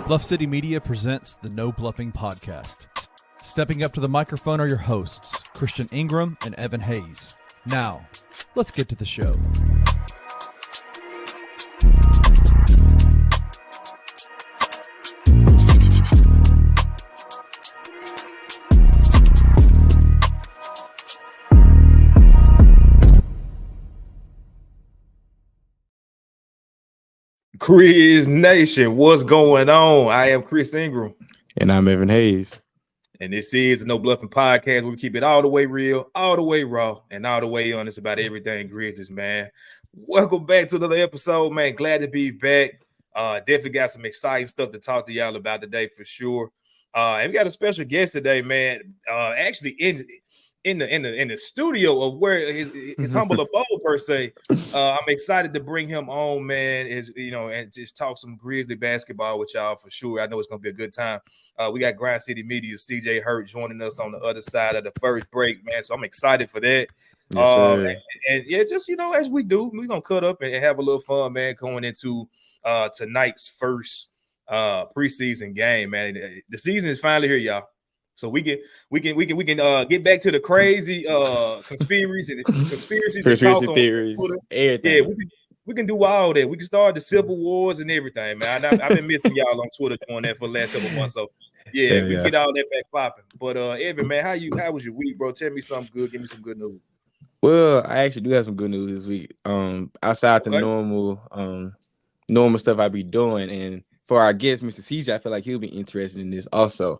Bluff City Media presents the No Bluffing podcast. Stepping up to the microphone are your hosts, Christian Ingram and Evan Hayes. Now, let's get to the show. Grizz Nation, what's going on? I am Chris Ingram. And I'm Evan Hayes. And this is the No Bluffin podcast where we keep it all the way real, all the way raw, and all the way honest about everything Grizzlies, man. Welcome back to another episode, man. Glad to be back. Definitely got some exciting stuff to talk to y'all about today for sure. And we got a special guest today, man. Actually in the studio of where his humble abode per se. I'm excited to bring him on, man. And just talk some Grizzly basketball with y'all for sure. I know it's gonna be a good time. We got Grind City Media, CJ Hurt joining us on the other side of the first break, man. So I'm excited for that. Yes, and yeah, just as we do, we're gonna cut up and have a little fun, man, going into tonight's first preseason game, man. The season is finally here, y'all. So we can get back to the crazy conspiracies theories, everything. Yeah, we can do all that. We can start the civil wars and everything, man. I've been missing y'all on Twitter doing that for the last couple months. So we get all that back popping. But Evan, man, how was your week, bro? Tell me something good. Give me some good news. Well, I actually do have some good news this week. Outside the normal stuff I be doing, and for our guest, Mr. CJ, I feel like he'll be interested in this also.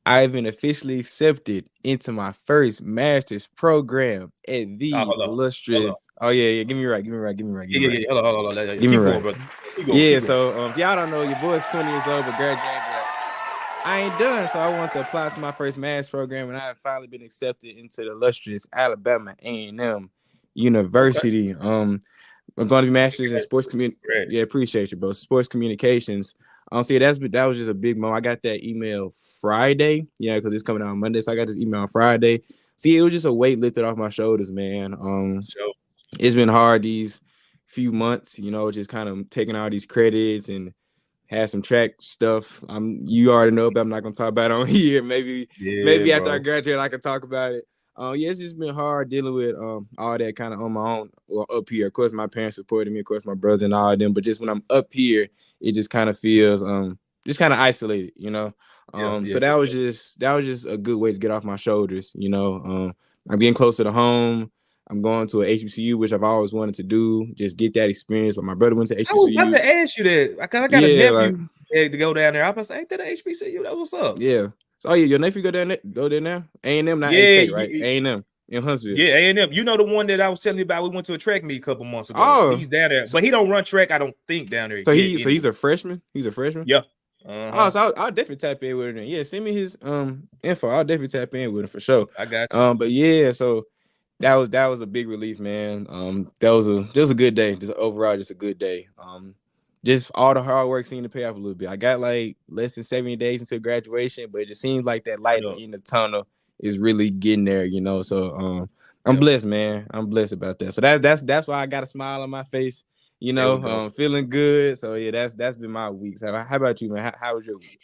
I've been officially accepted into my first master's program at the illustrious. Oh yeah, give me right. Yeah. Hold on. Give me right, brother. Yeah. So if y'all don't know, your boy's 20 years old, but graduating, but I ain't done. So I want to apply to my first master's program, and I have finally been accepted into the illustrious Alabama A&M University. Okay. I'm going to be master's in sports community. Yeah, appreciate you, bro. Sports communications. See, that was just a big moment. I got that email Friday, because it's coming out on Monday. So I got this email on Friday. See, it was just a weight lifted off my shoulders, man. It's been hard these few months, just kind of taking all these credits and had some track stuff. You already know, but I'm not gonna talk about it on here. Maybe after I graduate, I can talk about it. It's just been hard dealing with all that kind of on my own or up here. Of course, my parents supported me, of course, my brother and all of them. But just when I'm up here, it just kind of feels just kind of isolated, So that was just a good way to get off my shoulders, I'm getting closer to home. I'm going to a HBCU, which I've always wanted to do. Just get that experience. Like my brother went to HBCU. I was about to ask you that. I got a nephew to go down there. I was like, ain't that an HBCU? That what's up? Yeah. So, your nephew go there now? A&M, not A-State, right? A&M in Huntsville. Yeah, A&M. You know the one that I was telling you about? We went to a track meet a couple months ago. Oh. He's down there. But he don't run track, I don't think, down there. So he's a freshman? He's a freshman? Yeah. Oh, so I'll definitely tap in with him. Yeah, send me his info. I'll definitely tap in with him for sure. I got you. But yeah, so that was a big relief, man. That was a good day. Just overall, just a good day. Just all the hard work seemed to pay off a little bit. I got like less than 70 days until graduation, but it just seems like that light in the tunnel is really getting there, So I'm blessed, man. I'm blessed about that. So that's why I got a smile on my face, feeling good. So yeah, that's been my week. So how about you, man? How was your week?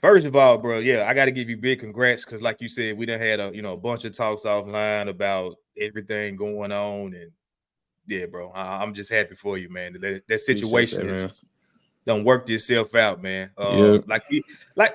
First of all, bro, I got to give you big congrats because, like you said, we done had a bunch of talks offline about everything going on, and yeah, bro, I'm just happy for you, man. That situation don't work itself out, man. Like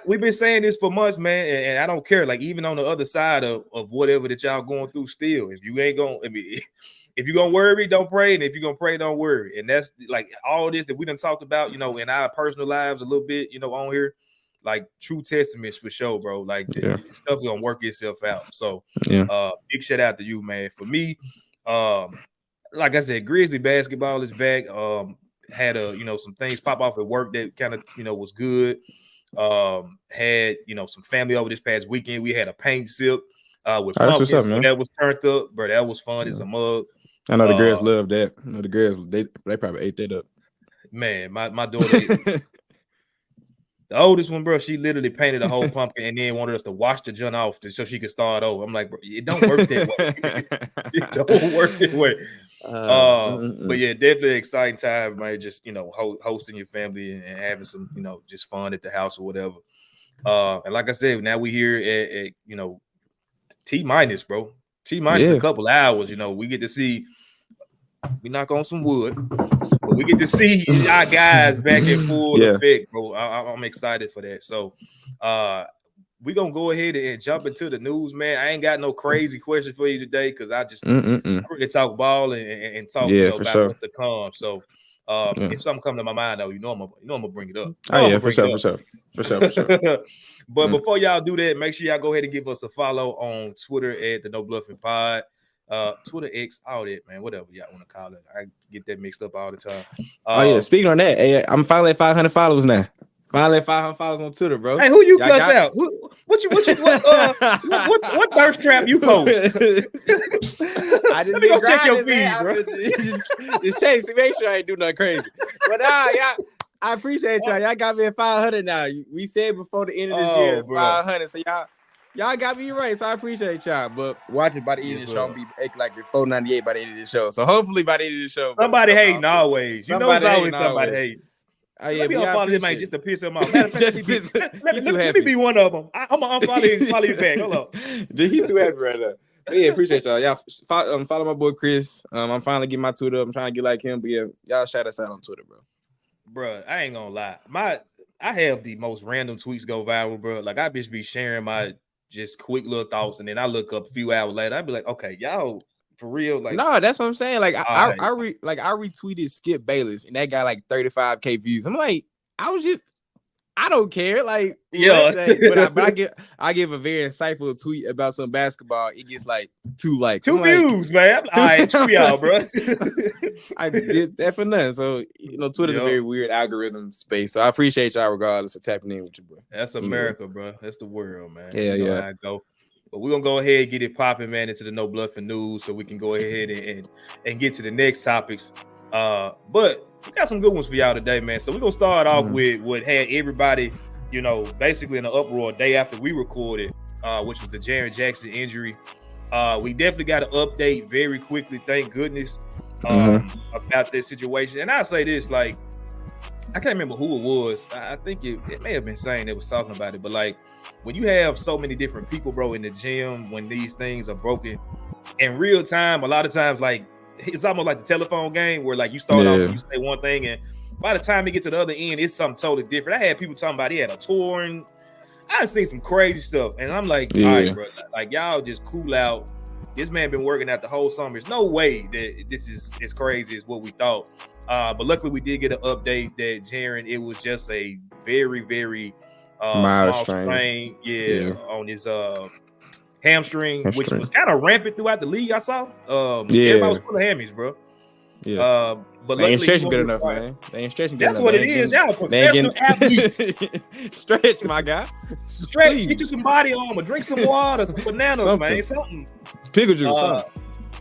we've been saying this for months, man, and I don't care. Like even on the other side of whatever that y'all going through, still, if you ain't gonna, if you're gonna worry, don't pray, and if you're gonna pray, don't worry. And that's like all this that we done talked about, in our personal lives a little bit, on here. Like true testaments for sure, bro. Like stuff gonna work itself out. So big shout out to you, man. For me, like I said, Grizzly basketball is back. Had some things pop off at work that kind of was good. Had some family over this past weekend. We had a paint sip with pumpkins. So that was turned up, bro. That was fun. It's a mug. I know the girls love that. I know the girls they probably ate that up. Man, my daughter. The oldest one, bro, she literally painted a whole pumpkin and then wanted us to wash the junk off so she could start over. I'm like, bro, it don't work that way. It don't work that way. But yeah, definitely exciting time, man. Just hosting your family and having some just fun at the house or whatever. And like I said, now we here at T minus, bro. T minus a couple hours. We get to see. We knock on some wood, but we get to see our guys back in full effect, bro. I'm excited for that. So, we're going to go ahead and jump into the news, man. I ain't got no crazy questions for you today because I just really talk ball and talk about what's to come. So, if something comes to my mind, though, I'm gonna bring it up. For sure. But before y'all do that, make sure y'all go ahead and give us a follow on Twitter at the No Bluffin Pod. Twitter X, all that, man, whatever y'all want to call it. I get that mixed up all the time. Speaking on that, hey, I'm finally at 500 followers now. Finally at 500 followers on Twitter, bro. Hey, who you cuss out? What thirst trap you post? I just Let me go check your feed, bro. Just check, make sure I ain't do nothing crazy. But y'all, I appreciate y'all. Y'all got me at 500 now. We said before the end of this year, 500. So y'all got me right. So I appreciate y'all. But watch it by the end of the show. I'm be acting like it's 498 by the end of the show. So hopefully by the end of the show, somebody hating always. You know it's always somebody hating. Let me unfollow this man just to piss him off. Let me be one of them. I'm gonna unfollow him and follow you back. Hold on. He too happy right now. But yeah, appreciate y'all. Y'all follow my boy Chris. I'm finally getting my Twitter up. I'm trying to get like him. But yeah, y'all shout us out on Twitter, bro. Bro, I ain't gonna lie. I have the most random tweets go viral, bro. Like I just be sharing my just quick little thoughts, and then I look up a few hours later. I'd be like, okay, y'all. For real, like no, that's what I'm saying. Like I retweeted Skip Bayless and that got like 35K views. I'm like, I don't care. Like, but I give a very insightful tweet about some basketball. It gets like 2 likes, 2 views, man. All right, true y'all, bro. I did that for nothing. So Twitter's a very weird algorithm space. So I appreciate y'all regardless for tapping in with your boy. That's America, bro. That's the world, man. Yeah. How I go. But we're gonna go ahead and get it popping, man, into the No Bluffin news so we can go ahead and get to the next topics. But we got some good ones for y'all today, man. So we're gonna start off with what had everybody, basically in an uproar day after we recorded, which was the Jaren Jackson injury. We definitely got an update very quickly, thank goodness, about this situation. And I'll say this, like, I can't remember who it was. I think it may have been Sane that was talking about it, but like when you have so many different people, bro, in the gym, when these things are broken in real time, a lot of times, like it's almost like the telephone game where like you start off and you say one thing, and by the time you get to the other end, it's something totally different. I had people talking about he had a torn. I've seen some crazy stuff, and I'm like, all right, bro, like y'all just cool out. This man been working out the whole summer. There's no way that this is as crazy as what we thought. But luckily we did get an update that Jaren, it was just a very, very small strain on his hamstring, which was kind of rampant throughout the league. I saw. Everybody was full of hammies, bro. But they ain't stretching good enough, man. They ain't stretching good enough. That's what it is. Y'all professional athletes. Stretch, my guy. Stretch. Please. Get you some body armor. Drink some water, some bananas, man. Something. Pickle juice,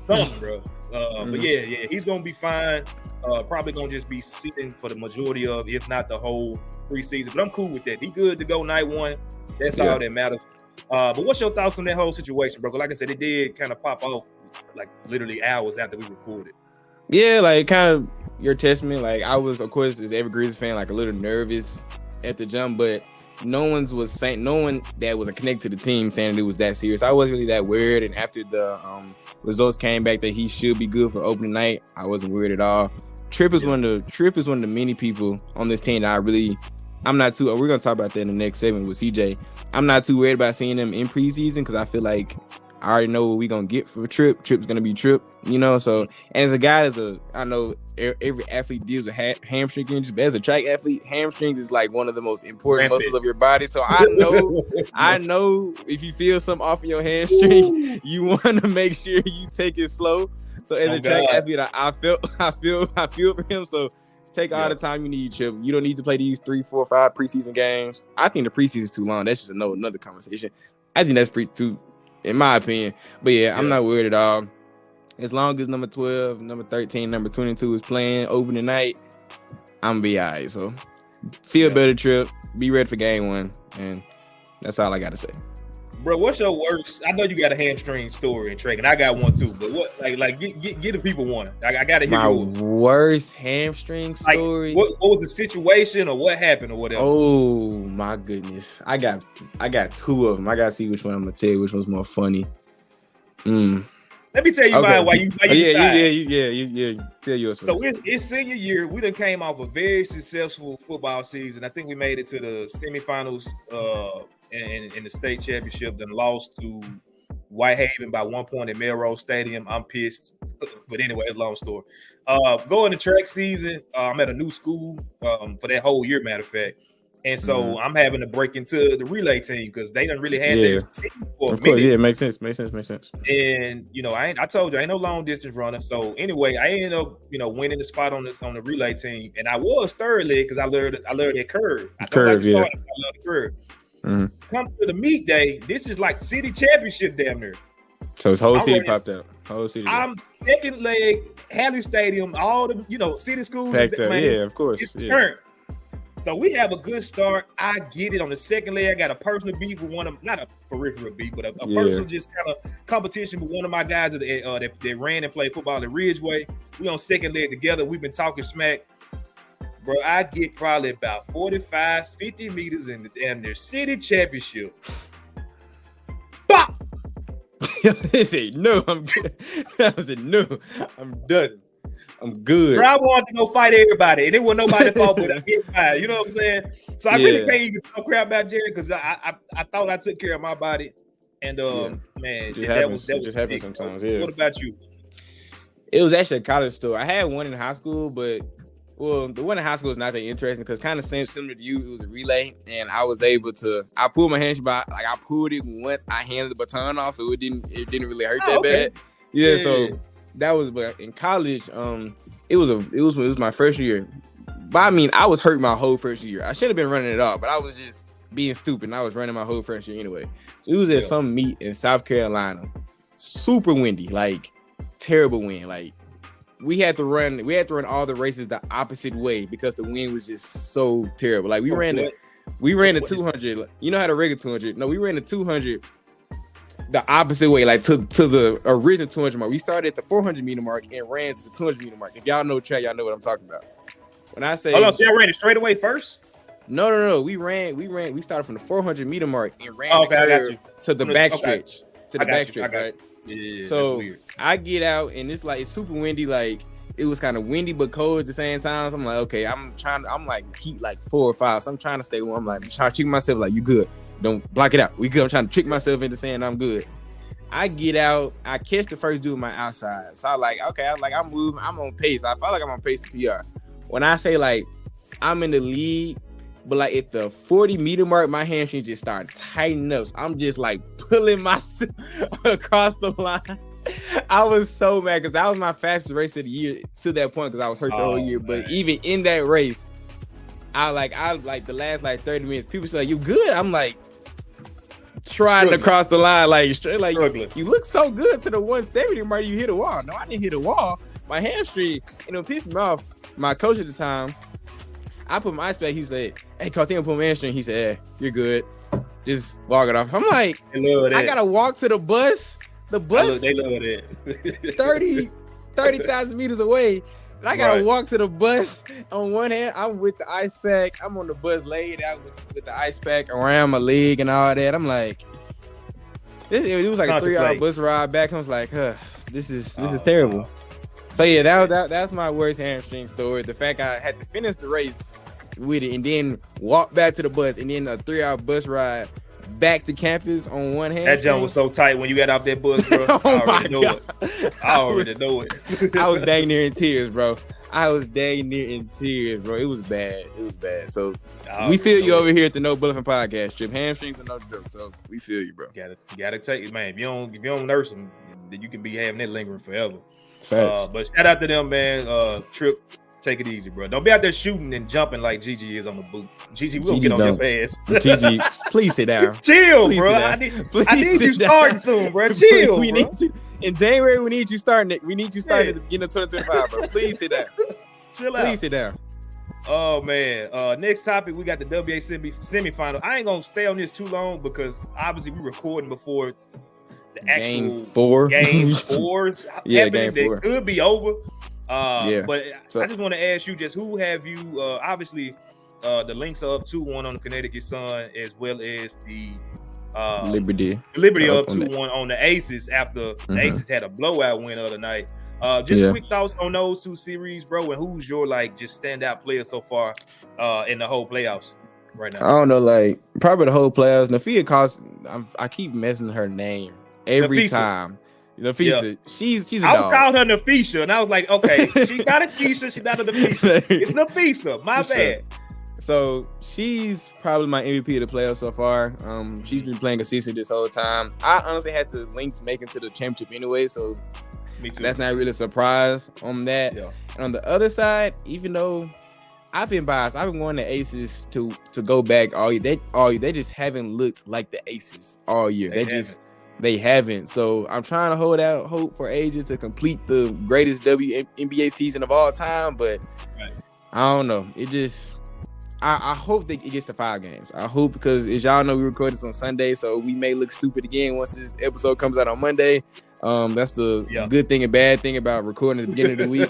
something, bro. But yeah, he's gonna be fine. Probably gonna just be sitting for the majority of, if not the whole preseason. But I'm cool with that. He good to go night one. That's all that matters. But what's your thoughts on that whole situation, bro? Like I said, it did kind of pop off like literally hours after we recorded. Yeah, like kind of your testament. Like I was, of course, as every Grizzlies fan, like a little nervous at the jump, but no one that was connected to the team saying it was that serious. I wasn't really that worried. And after the results came back that he should be good for opening night, I wasn't worried at all. Tripp is one of the many people on this team that I'm not too. We're gonna talk about that in the next segment with CJ. I'm not too worried about seeing them in preseason because I feel like I already know what we're gonna get for Tripp. Tripp's gonna be Tripp, So, and as a guy, I know every athlete deals with hamstring injuries, but as a track athlete, hamstrings is like one of the most important muscles of your body. So I know if you feel something off in your hamstring, you want to make sure you take it slow. So as a track athlete, I feel for him. So take all the time you need, Tripp. You don't need to play these 3, 4, 5 preseason games. I think the preseason is too long. That's just another conversation. I think that's too, in my opinion. But yeah, I'm not worried at all. As long as number 12, number 13, number 22 is playing opening night, I'm gonna be all right. So feel better, Tripp. Be ready for game one, and that's all I gotta say. Bro, what's your worst? I know you got a hamstring story in track, and I got one too. But what, get the people one. I got to hear my yours. worst hamstring story. What was the situation or what happened or whatever? Oh my goodness, I got two of them. I got to see which one I'm gonna tell you. Which one's more funny? Let me tell you mine while you yeah. Tell yours first. So it's senior year. We done came off a very successful football season. I think we made it to the semifinals in the state championship, then lost to Whitehaven by 1 point at Melrose Stadium. I'm pissed. But anyway, it's a long story. Going to track season, I'm at a new school for that whole year, matter of fact. And so I'm having to break into the relay team because they done really had their team for a minute. Of course, yeah, makes sense. And I told you I ain't no long distance runner. So anyway, I ended up winning the spot on the relay team, and I was third leg because I learned that curve. I love the curve. Come to the meet day. This is like city championship damn near. So his whole city popped out. Whole city. I'm second leg, Hadley Stadium, all the city schools. Packed up. Yeah, of course. It's turned. So we have a good start. I get it on the second leg. I got a personal beef with one of, not a peripheral beef, but a personal just kind of competition with one of my guys that ran and played football at Ridgeway. We on second leg together. We've been talking smack. Bro, I get probably about 45, 50 meters in the damn near city championship. Bop! They say, no, I'm good. I said, no, I'm done. I'm good. Bro, I wanted to go fight everybody, and it wasn't nobody's fault, but I get fired. You know what I'm saying? So I really can't even talk crap about Jaren because I thought I took care of my body, and man, that just happens sometimes. Yeah. What about you? It was actually a college story. I had one in high school, but the one in high school is not that interesting because kind of similar to you. It was a relay, and I was able to. I pulled my hamstring, but I pulled it once. I handed the baton off, so it didn't really hurt that bad. Yeah, so. That was, but in college, it was my first year. But I mean, I was hurt my whole first year. I should have been running it off, but I was just being stupid. And I was running my whole first year anyway. So it was at some meet in South Carolina, super windy, like terrible wind. Like we had to run all the races the opposite way because the wind was just so terrible. Like we ran the 200. You know how to regular 200? No, we ran the 200. The opposite way, like to the original 200 mark. We started at the 400 meter mark and ran to the 200 meter mark. If y'all know track, y'all know what I'm talking about. When I say, hold on, so y'all ran it straight away first? No. We started from the 400 meter mark and ran I got you. To the backstretch. To the backstretch, right? Yeah, so I get out and it's super windy. Like it was kind of windy but cold at the same time. So I'm like, okay, I'm like heat like 4 or 5. So I'm trying to stay warm. I'm like trying to check myself like you good. Don't block it out. We good. I'm trying to trick myself into saying I'm good. I get out. I catch the first dude on my outside. So I'm like, okay. I'm moving. I'm on pace. I feel like I'm on pace to PR. When I say like I'm in the lead, but like at the 40 meter mark, my hamstring just started tightening up. So I'm just like pulling myself across the line. I was so mad because that was my fastest race of the year to that point because I was hurt the whole year. Man. But even in that race, I like the last 30 minutes. People say like, you good? I'm like trying to cross the line like straight like you look so good to the 170 mark. You hit a wall. No, I didn't hit a wall. My hamstring, it pissed me off. My coach at the time, I put my ice pack. He said, "Hey, coach, I think I put my hamstring." He said, "You're good. Just walk it off." I'm like, I gotta walk to the bus. The bus, they love it. 30,000 meters away. And I gotta walk to the bus. On one hand, I'm with the ice pack. I'm on the bus laid out with the ice pack around my leg and all that. I'm like, it was like a 3-hour bus ride back. I was like, this is terrible. So yeah, that's my worst hamstring story. The fact I had to finish the race with it and then walk back to the bus and then a 3-hour bus ride back to campus on one hand. That jump was so tight when you got off that bus, bro. I already know it. I was dang near in tears, bro. It was bad. So we feel you over here at the No Bluffin podcast. Trip hamstrings are no joke. So we feel you, bro. You gotta take it, man. If you don't nurse them, then you can be having that lingering forever. Facts. But shout out to them, man. Trip. Take it easy, bro. Don't be out there shooting and jumping like Gigi is on the boot. Gigi will get on your ass. Gigi, please sit down. Chill, bro. I need you starting soon, bro. Chill, we need you. In January, we need you starting it. We need you starting at the beginning of 2025, bro. Please sit down. Chill out. Please sit down. Oh man. Next topic, we got the WNBA semifinal. I ain't gonna stay on this too long because obviously we're recording before the actual game 4. Game 4's yeah, happening. game 4 that could be over. But so, I just want to ask you, just who have you? Obviously, the links are up 2-1 on the Connecticut Sun, as well as the Liberty up 2-1 on the Aces after the Aces had a blowout win the other night. Quick thoughts on those 2 series, bro, and who's your just standout player so far in the whole playoffs right now? I don't know, probably the whole playoffs. Nafia cost. I keep messing her name every time. Nafisa, she's a dog. I called her Nafisa, and I was like, okay, she got a Keisha, she's not a Nafisa. It's Nafisa, my bad. So she's probably my MVP of the playoffs so far. She's been playing consistent this whole time. I honestly had the Lynx make it to the championship anyway, so me too. That's not really a surprise on that. Yeah. And on the other side, even though I've been biased, I've been wanting the Aces to go back all year. They just haven't looked like the Aces all year. They haven't. So I'm trying to hold out hope for Asia to complete the greatest WNBA season of all time, but I don't know. It just I hope that it gets to 5 games. I hope, because as y'all know, we record this on Sunday, so we may look stupid again once this episode comes out on Monday. That's the good thing and bad thing about recording at the beginning of the week.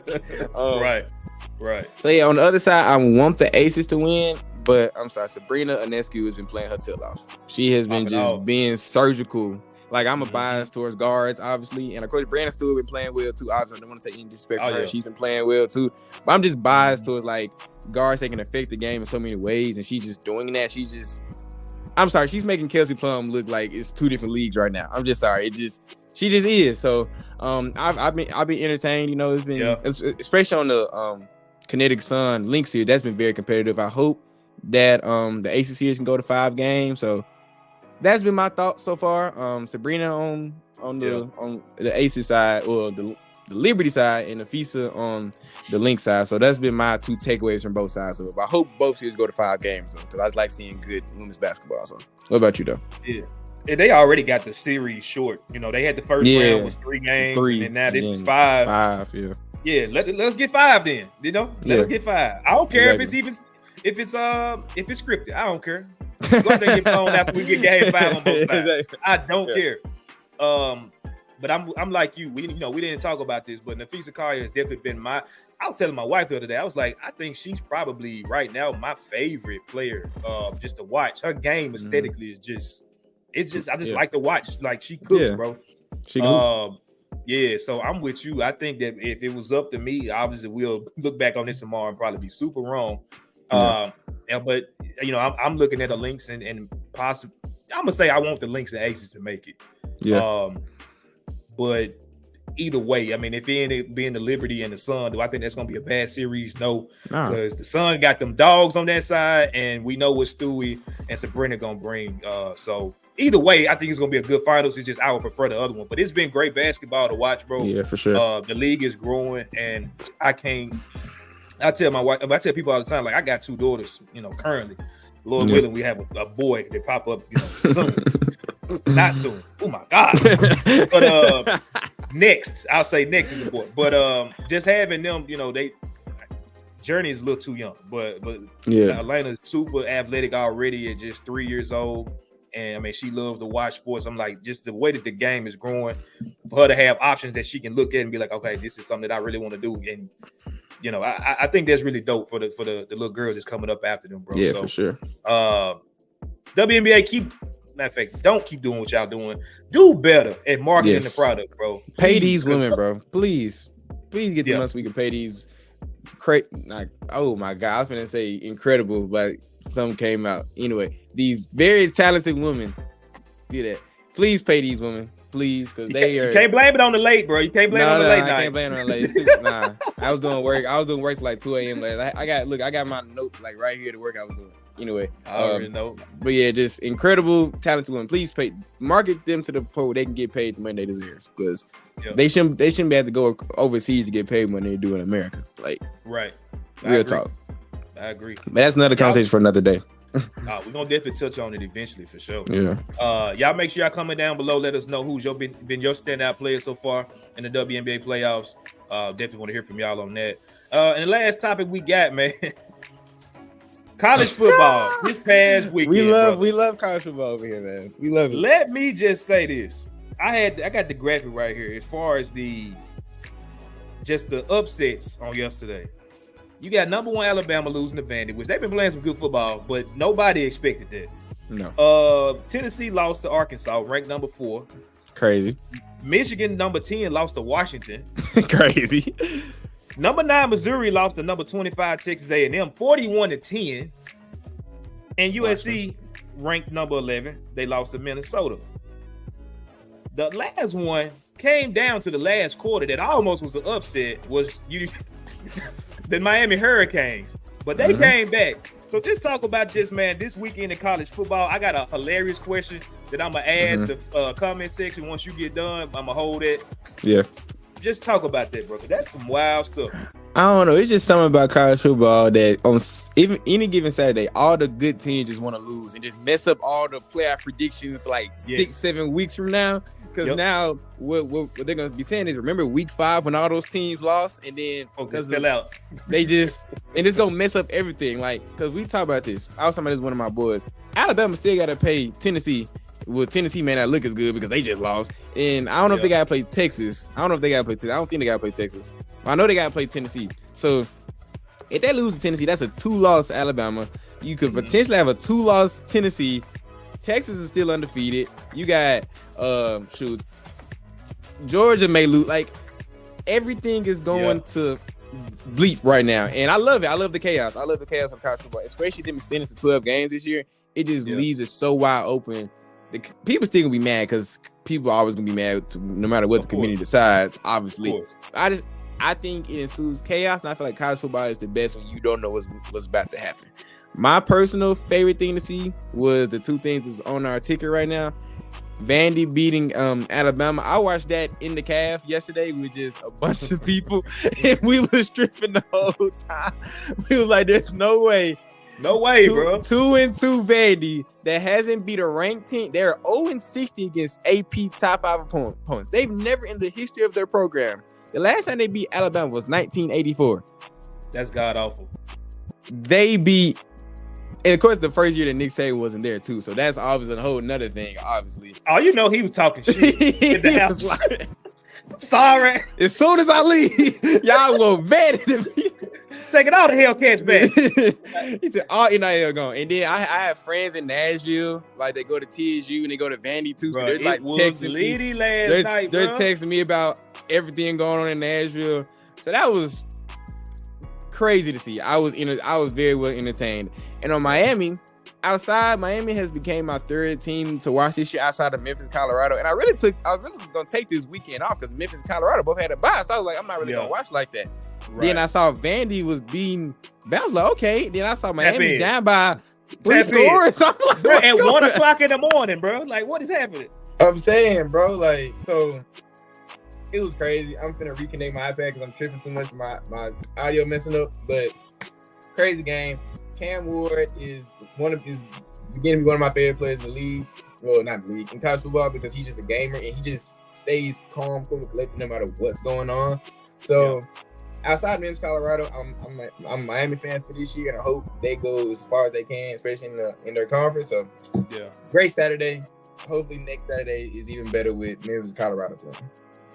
Right. So yeah, on the other side, I want the Aces to win, but I'm sorry, Sabrina Ionescu has been playing her tail off. She has been being surgical. I'm a bias towards guards, obviously, and of course, Brandon Stewart been playing well too. Obviously, I don't want to take any disrespect for her. She's been playing well too, but I'm just biased towards guards that can affect the game in so many ways, and she's just doing that. I'm sorry, she's making Kelsey Plum look like it's 2 different leagues right now. I'm just sorry, she just is. So, I've been entertained. It's been especially on the Connecticut Sun Lynx here. That's been very competitive. I hope that the ACC can go to 5 games. So. That's been my thoughts so far. Sabrina on the Aces side, or the Liberty side, and Nafisa on the Lynx side. So that's been my 2 takeaways from both sides of it. But I hope both series go to 5 games, because I like seeing good women's basketball. So what about you, though? Yeah. And they already got the series short. They had the first round was 3 games, and now this is 5. 5, yeah. Yeah, let's get 5 then. Let's get 5. I don't care if it's scripted. I don't care. Go ahead and get blown after we get game 5 on both sides. I don't care. But I'm like you. We didn't talk about this, but Nafisa Collier has definitely been I was telling my wife the other day. I was like, I think she's probably right now my favorite player. Just to watch. Her game aesthetically is I just like to watch. She cooks, bro. She so I'm with you. I think that if it was up to me, obviously we'll look back on this tomorrow and probably be super wrong. But I'm looking at the Lynx and possibly I'm gonna say I want the Lynx and Aces to make it. But either way, I mean, if it being the Liberty and the Sun, do I think that's gonna be a bad series? No, because the Sun got them dogs on that side, and we know what Stewie and Sabrina gonna bring. So either way, I think it's gonna be a good finals. It's just I would prefer the other one, but it's been great basketball to watch, bro. Yeah, for sure. The league is growing, and I tell my wife, I tell people all the time, I got 2 daughters, currently. Lord willing, we have a boy that pop up, soon. Not soon. Oh my God. But next, I'll say next is a boy. But just having them, Journey is a little too young, but Elena's super athletic already at just 3 years old. And I mean, she loves to watch sports. I'm like, just the way that the game is growing, for her to have options that she can look at and be like, okay, this is something that I really want to do. And I think that's really dope for the little girls that's coming up after them, bro. Yeah, for sure. WNBA, matter of fact, don't keep doing what y'all doing. Do better at marketing the product, bro. Pay these women, bro. Please get the money so we can pay these. Oh my God, I was gonna say incredible, but some came out anyway. These very talented women do that. Please pay these women. Please, because you can't blame it on the late, bro. You can't blame it on the late night. I can't blame it on the late. I was doing work till like 2 a.m. last. I got my notes right here to work. I was doing anyway. I already know. But yeah, just incredible, talented women. Please market them to the point where they can get paid the money they deserve, because they shouldn't be able to go overseas to get paid when they do in America. Right. Real talk. I agree. But that's another conversation for another day. We're gonna definitely touch on it eventually for sure. Yeah. Y'all make sure y'all comment down below. Let us know who's been your standout player so far in the WNBA playoffs. Definitely want to hear from y'all on that. And the last topic we got, man. college football this past weekend. We love college football over here, man. We love it. Let me just say this. I got the graphic right here as far as the upsets on yesterday. You got number 1 Alabama losing to Vandy, which they've been playing some good football, but nobody expected that. No. Tennessee lost to Arkansas, ranked number 4. Crazy. Michigan, number 10, lost to Washington. Crazy. Number 9, Missouri lost to number 25, Texas A&M, 41-10. And USC, ranked number 11, they lost to Minnesota. The last one came down to the last quarter that almost was an upset, was the Miami Hurricanes. But they came back. So just talk about this weekend in college football. I got a hilarious question that I'm going to ask the comment section once you get done. I'm going to hold it. Yeah. Just talk about that, bro. That's some wild stuff. I don't know. It's just something about college football that on even any given Saturday, all the good teams just want to lose and just mess up all the playoff predictions like 6-7 weeks from now. Because now what they're going to be saying is, remember week 5 when all those teams lost, and then sell out. They just and it's going to mess up everything. Like, because we talk about this. I was talking about this with one of my boys. Alabama still got to pay Tennessee. Well, Tennessee may not look as good because they just lost. And I don't know if they got to play Texas. I don't know if they got to play Texas. I don't think they got to play Texas. I know they got to play Tennessee. So if they lose to Tennessee, that's a 2-loss Alabama. You could potentially have a 2-loss Tennessee. Texas is still undefeated. You got Georgia may lose. Like, everything is going to bleep right now. And I love it. I love the chaos. I love the chaos of college football, especially them extending to 12 games this year. It just leaves it so wide open. People still gonna be mad because people are always gonna be mad no matter what the community decides. Obviously, I think it ensues chaos, and I feel like college football is the best when you don't know what's about to happen. My personal favorite thing to see was the 2 things that's on our ticket right now. Vandy beating Alabama. I watched that in the calf yesterday with just a bunch of people, and we was tripping the whole time. We was like, "There's no way." No way, bro. 2-2 Vandy that hasn't beat a ranked team. They're 0-60 against AP top 5 opponents. They've never in the history of their program. The last time they beat Alabama was 1984. That's god awful. They beat, and of course the first year that Nick Saban wasn't there too. So that's obviously a whole nother thing. Obviously, oh, you know he was talking shit in the house. Like, I'm sorry. As soon as I leave, y'all will vet it. Taking all the Hellcats back. He said all NIL gone. And then I have friends in Nashville, like they go to TSU and they go to Vandy too. Bro, so they're like texting me. They're texting me about everything going on in Nashville. So that was crazy to see. I was very well entertained. And on Miami has become my 3rd team to watch this year outside of Memphis, Colorado. And I really was gonna take this weekend off because Memphis and Colorado both had a bye. So I was like, I'm not really gonna watch like that. Right. Then I saw Vandy was beating. I was like, okay. Then I saw Miami down by 3 scores. I'm like, bro, at 1 o'clock in the morning, bro. Like, what is happening? I'm saying, bro, like, so it was crazy. I'm finna reconnect my iPad because I'm tripping too much. My audio messing up, but crazy game. Cam Ward is beginning to be one of my favorite players in the league. Well, not the league, in college football, because he's just a gamer and he just stays calm, cool, and collected no matter what's going on. So. Outside of Memphis, Colorado, I'm a Miami fan for this year, and I hope they go as far as they can, especially in their conference. So, great Saturday. Hopefully, next Saturday is even better with Memphis, Colorado playing.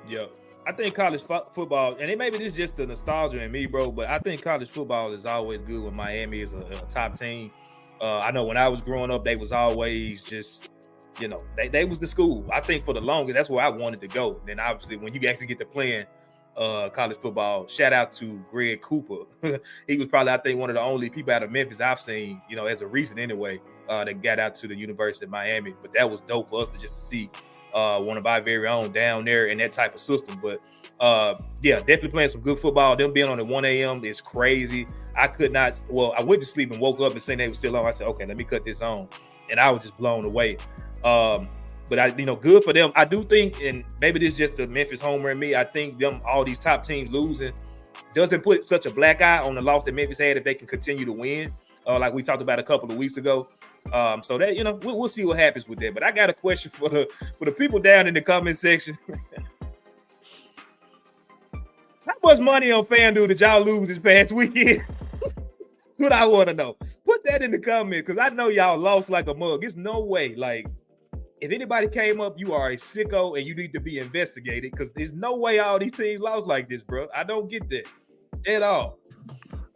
Yeah, I think college football, and maybe this is just the nostalgia in me, bro, but I think college football is always good when Miami is a top team. I know when I was growing up, they was always just, they was the school. I think for the longest, that's where I wanted to go. Then obviously, when you actually get to playing college football, shout out to Greg Cooper. He was probably, I think, one of the only people out of Memphis I've seen, as a recent anyway, that got out to the University of Miami. But that was dope for us to see one of our very own down there in that type of system. But definitely playing some good football. Them being on at 1 a.m. is crazy. I went to sleep and woke up and saying they were still on. I said, okay, let me cut this on. And I was just blown away. But good for them. I do think, and maybe this is just a Memphis homer in me, I think all these top teams losing doesn't put such a black eye on the loss that Memphis had if they can continue to win, like we talked about a couple of weeks ago. So that we'll see what happens with that. But I got a question for the people down in the comment section. How much money on FanDuel did y'all lose this past weekend? What I want to know. Put that in the comments because I know y'all lost like a mug. It's no way. Like, if anybody came up, you are a sicko and you need to be investigated because there's no way all these teams lost like this, bro. I don't get that at all.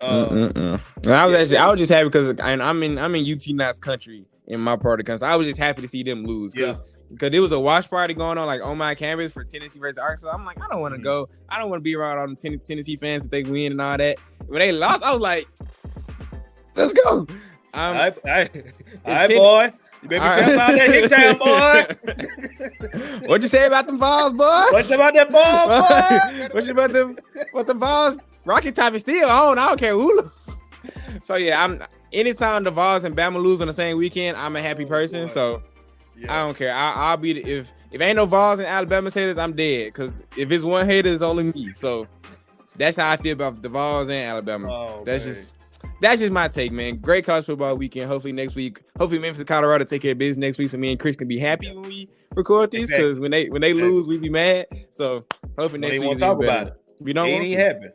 I was just happy because I'm in UT Knox country in my part of the country. I was just happy to see them lose because there was a watch party going on like on my campus for Tennessee versus Arkansas. I'm like, I don't want to go. I don't want to be around all the Tennessee fans if they win and all that. When they lost, I was like, let's go. All right, boy. You better be careful out there, Hicktown, boy. What you say about them balls, boy? What you say about that ball, boy? What you about them? What the balls? Rocky Top is still on. I don't care who loses. So yeah, anytime the Vols and Bama lose on the same weekend, I'm a happy person. So I don't care. I'll be if ain't no Vols and Alabama haters, I'm dead. Because if it's one hater, it's only me. So that's how I feel about the Vols and Alabama. That's just my take, man. Great college football weekend. Hopefully next week, Memphis and Colorado take care of business next week, so me and Chris can be happy when we record this. Because when they lose, we be mad. So hopefully next week won't talk about it. We don't want to happen.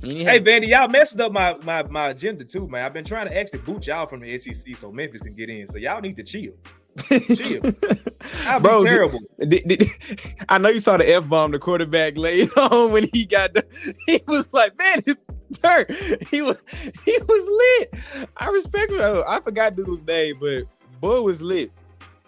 Hey, Vandy, y'all messed up my agenda too, man. I've been trying to actually boot y'all from the SEC so Memphis can get in. So y'all need to chill. Chill. That'd be terrible. I know you saw the F-bomb the quarterback laid on when he got done. He was like, man, it's dirt. He was lit. I respect him. I forgot dude's name, but boy was lit.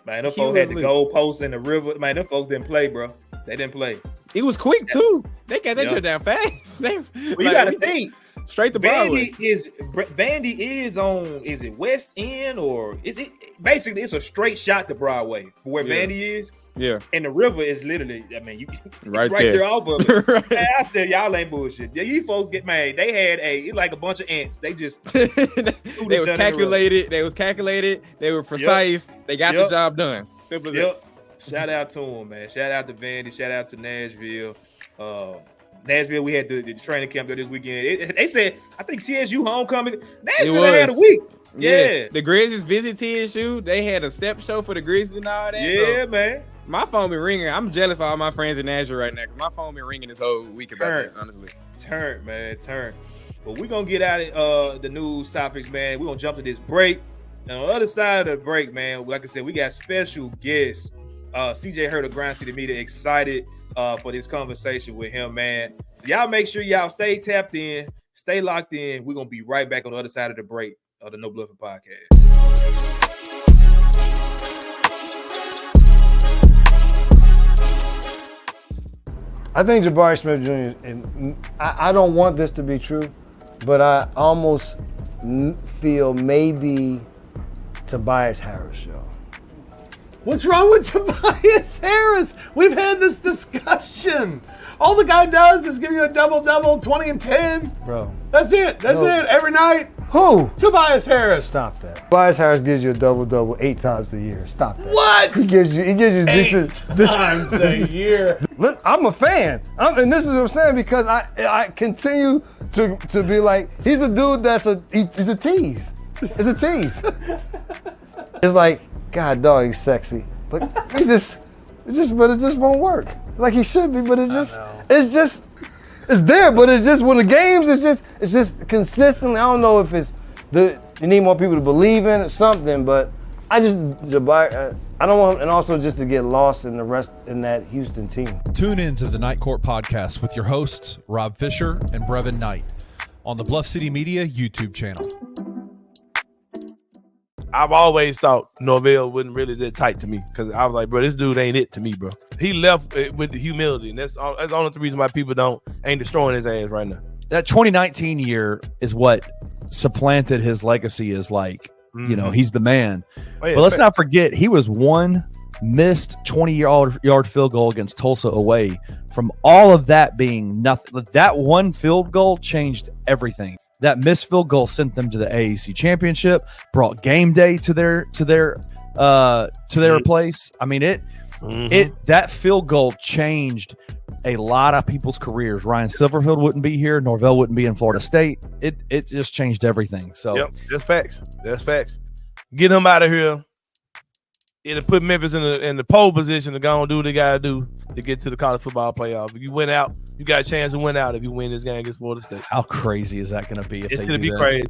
Man, them folks had the goalposts in the river. Man, them folks didn't play, bro. They didn't play. He was quick too. They got that shit down fast. You gotta think. Straight to Broadway. Vandy is on. Is it West End or is it basically? It's a straight shot to Broadway where Vandy is. Yeah, and the river is literally. I mean, you right there off of it. Right. Man, I said y'all ain't bullshit. Yeah, you folks get mad. They had like a bunch of ants. They just they was calculated. They was calculated. They were precise. They got the job done. Simple as that. Shout out to them, man. Shout out to Vandy. Shout out to Nashville. Nashville, we had the training camp there this weekend. They said, I think TSU homecoming. Nashville had a week. Yeah. The Grizzlies visit TSU. They had a step show for the Grizzlies and all that. Yeah, man. My phone been ringing. I'm jealous for all my friends in Nashville right now because my phone been ringing this whole week about that, honestly. Turn. But we're going to get out of the news topics, man. We're going to jump to this break. And on the other side of the break, man, like I said, we got special guests. CJ Hurt of Grind City Media excited for this conversation with him, man. So y'all make sure y'all stay tapped in, stay locked in. We're going to be right back on the other side of the break of the No Bluffin podcast. I think Jabari Smith Jr., and I don't want this to be true, but I almost feel maybe Tobias Harris show. What's wrong with Tobias Harris? We've had this discussion. All the guy does is give you a double-double, 20 and 10. Bro. That's it. That's it. Every night. Who? Tobias Harris. Stop that. Tobias Harris gives you a double-double 8 times a year. Stop that. What? He gives you this times a year. I'm a fan. And this is what I'm saying because I continue to be like, he's a dude he's a tease. It's a tease. It's like, God, dog, he's sexy, but it just won't work. Like he should be, but it's there. But it's just when the games, it's just consistently. I don't know if it's you need more people to believe in it, something. But I don't want, and also just to get lost in the rest in that Houston team. Tune in to the Night Court podcast with your hosts Rob Fisher and Brevin Knight on the Bluff City Media YouTube channel. I've always thought Norvell wasn't really that tight to me because I was like, bro, this dude ain't it to me, bro. He left with the humility, and that's the only reason why people ain't destroying his ass right now. That 2019 year is what supplanted his legacy as like, you know, he's the man. Oh, yeah, but let's not forget, he was one missed 20-yard field goal against Tulsa away from all of that being nothing. That one field goal changed everything. That missed field goal sent them to the AAC championship, brought Gameday to their place. I mean, that field goal changed a lot of people's careers. Ryan Silverfield wouldn't be here. Norvell wouldn't be in Florida State. It just changed everything. So yep, that's facts. Get him out of here. It'll put Memphis in the pole position to go and do what they gotta do to get to the college football playoff. If you win out, you got a chance to win out if you win this game against Florida State. How crazy is that going to be? It's going to be crazy.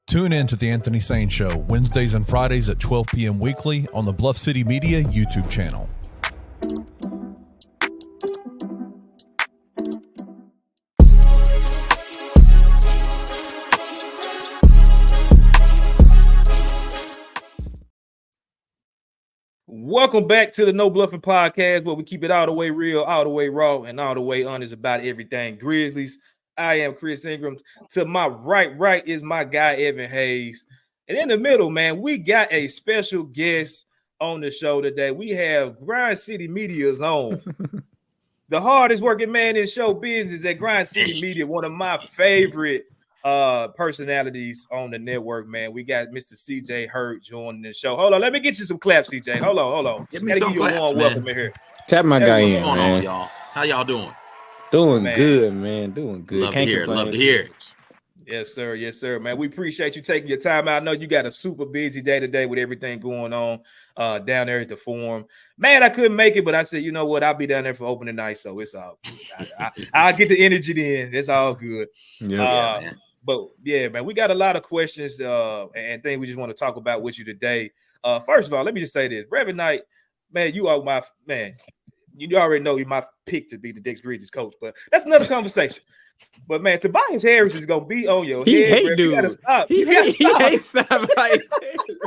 Tune in to The Anthony Sane Show, Wednesdays and Fridays at 12 p.m. weekly on the Bluff City Media YouTube channel. Welcome back to the No Bluffin podcast, where we keep it all the way real, all the way raw, and all the way honest about everything Grizzlies. I am Chris Ingram. To my right is my guy, Evan Hayes. And in the middle, man, we got a special guest on the show today. We have Grind City Media's own, the hardest working man in show business at Grind City Media, one of my favorite personalities on the network, man. We got Mr. CJ Hurt joining the show. Hold on, let me get you some claps, CJ. Hold on. Give me some claps, man. Welcome in here. Tap my guy in, on, man. y'all? How y'all doing? Doing good, man. Doing good. Love to hear. Yes, sir, man. We appreciate you taking your time out. I know you got a super busy day today with everything going on down there at the Forum. Man, I couldn't make it, but I said, you know what? I'll be down there for opening night, so it's all good. I'll get the energy then. It's all good. Man. But yeah, man, we got a lot of questions and things we just want to talk about with you today. First of all, let me just say this. Reverend Knight, man, you are my man. You already know you're my pick to be the Dex Grizzlies coach, but that's another conversation. But man, Tobias Harris is gonna be on your head. Dude. You gotta stop. He hates Tobias.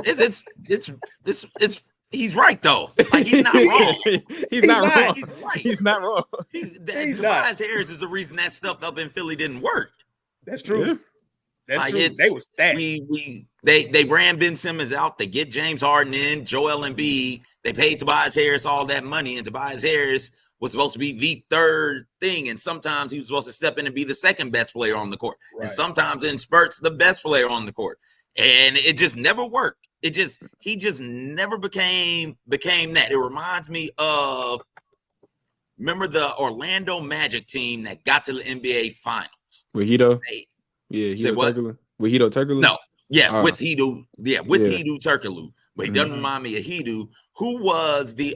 It's he's right though. Like he's not wrong. He's not wrong. He's right. He's not wrong. Tobias Harris is the reason that stuff up in Philly didn't work. That's true. Yeah. That's like true. They were stacked. They ran Ben Simmons out. They get James Harden in, Joel Embiid. They paid Tobias Harris all that money, and Tobias Harris was supposed to be the third thing. And sometimes he was supposed to step in and be the second best player on the court. Right. And sometimes in spurts, the best player on the court. And it just never worked. He just never became that. It reminds me of, remember the Orlando Magic team that got to the NBA Finals? With Hedo? With Hedo Turkoglu? No. Yeah, with Hedo. Yeah, with Hedo Turkoglu. But he doesn't remind me of Hedo, who was the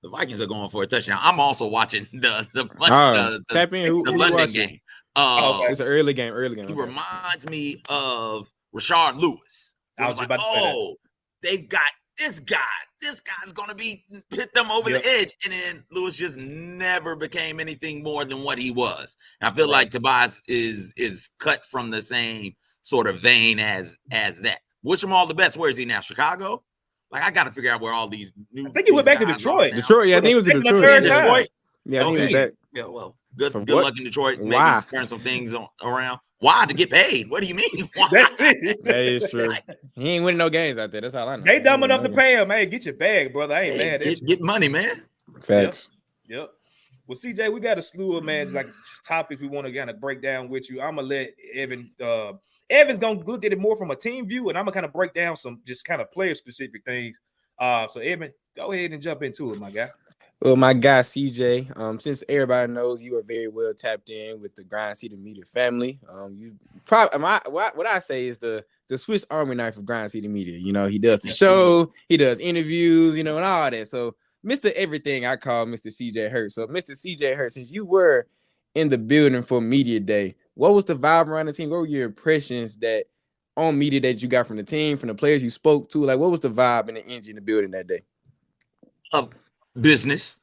Vikings are going for a touchdown. I'm also watching the London game. It's an early game. He reminds me of Rashard Lewis. I was like, they've got this guy. This guy's gonna hit them over the edge. And then Lewis just never became anything more than what he was. And I feel like Tobias is cut from the same sort of vein as that. Wish him all the best. Where is he now? Chicago? Like, I got to figure out where all these new. I think he went back to Detroit. Detroit, yeah, I think he was in Detroit. Yeah, I think he was back. Yeah, well, good luck in Detroit. Maybe turn some things around. Why? To get paid? What do you mean? Why? That's it. That is true. He ain't winning no games out there. That's all I know. They dumb enough to pay him. Hey, get your bag, brother. I ain't mad at you. Get money, man. Facts. Yep. Well, CJ, we got a slew of topics we want to kind of break down with you. I'm gonna let Evan. Evan's gonna look at it more from a team view, and I'm gonna kind of break down some just kind of player specific things. So Evan, go ahead and jump into it, my guy. Well, my guy CJ, since everybody knows you are very well tapped in with the Grind City Media family, you probably what I say is the Swiss Army knife of Grind City Media. You know, he does the show, he does interviews, you know, and all that. So Mr. Everything, I call Mr. CJ Hurt. So Mr. CJ Hurt, since you were in the building for Media Day, what was the vibe around the team? What were your impressions that on Media Day that you got from the team, from the players you spoke to? Like, what was the vibe and the energy in the building that day? Business.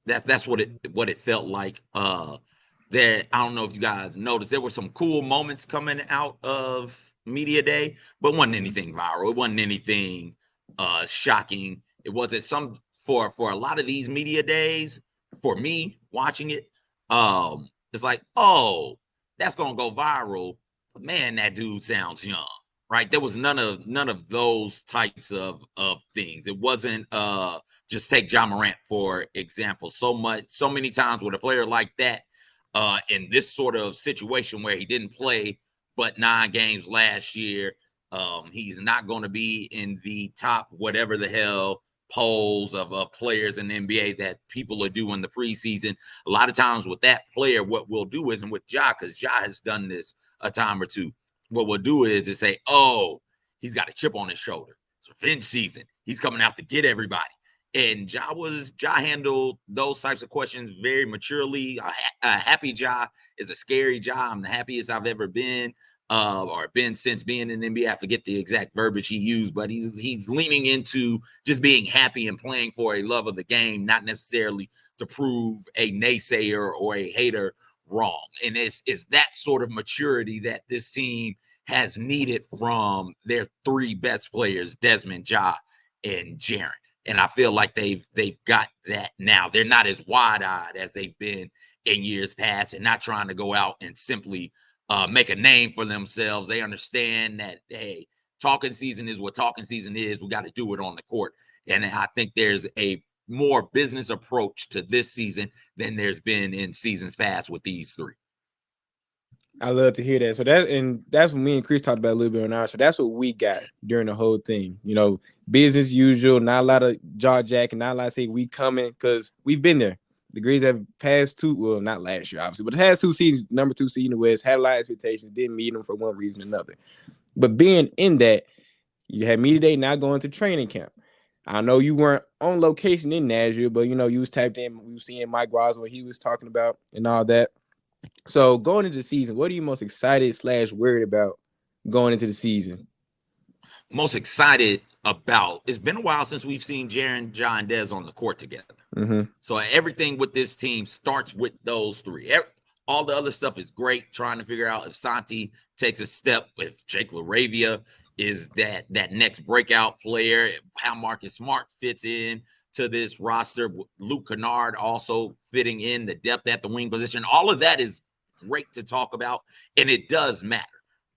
That's what it felt like. That I don't know if you guys noticed, there were some cool moments coming out of Media Day, but it wasn't anything viral. It wasn't anything shocking. It wasn't for a lot of these Media Days. For me watching it, it's like, oh, that's gonna go viral. But man, that dude sounds young, right? There was none of those types of things. It wasn't just take Ja Morant for example. So many times with a player like that, in this sort of situation where he didn't play but 9 games last year, he's not going to be in the top whatever the hell polls of players in the NBA that people are doing the preseason. A lot of times with that player, what we'll do is, and with Ja, because Ja has done this a time or two, what we'll do is say, oh, he's got a chip on his shoulder. It's revenge season. He's coming out to get everybody. And Ja handled those types of questions very maturely. A happy Ja is a scary Ja. I'm the happiest I've ever been. or been since being in the NBA. I forget the exact verbiage he used, but he's leaning into just being happy and playing for a love of the game, not necessarily to prove a naysayer or a hater wrong. And it's that sort of maturity that this team has needed from their three best players, Desmond, Ja, and Jaren. And I feel like they've got that now. They're not as wide-eyed as they've been in years past, and not trying to go out and simply make a name for themselves. They understand that, hey, talking season is what talking season is. We got to do it on the court. And I think there's a more business approach to this season than there's been in seasons past with these three. I love to hear that. So that's what me and Chris talked about a little bit on our show. That's what we got during the whole thing. You know, business usual, not a lot of jaw jacking, not a lot of say we coming, because we've been there. The Grizzlies have passed two, well, not last year, obviously, but the past 2 seasons, number 2 seed in the West, had a lot of expectations, didn't meet them for one reason or another. But being in that, you had media day, now going to training camp. I know you weren't on location in Nashville, but, you know, you was tapped in. We were seeing Mike Wise, what he was talking about and all that. So going into the season, what are you most excited / worried about going into the season? Most excited about, it's been a while since we've seen Jaren, Ja, and Dez on the court together. Mm-hmm. So everything with this team starts with those three. All the other stuff is great, trying to figure out if Santi takes a step, if Jake LaRavia is that next breakout player, how Marcus Smart fits in to this roster, Luke Kennard also fitting in, the depth at the wing position. All of that is great to talk about, and it does matter.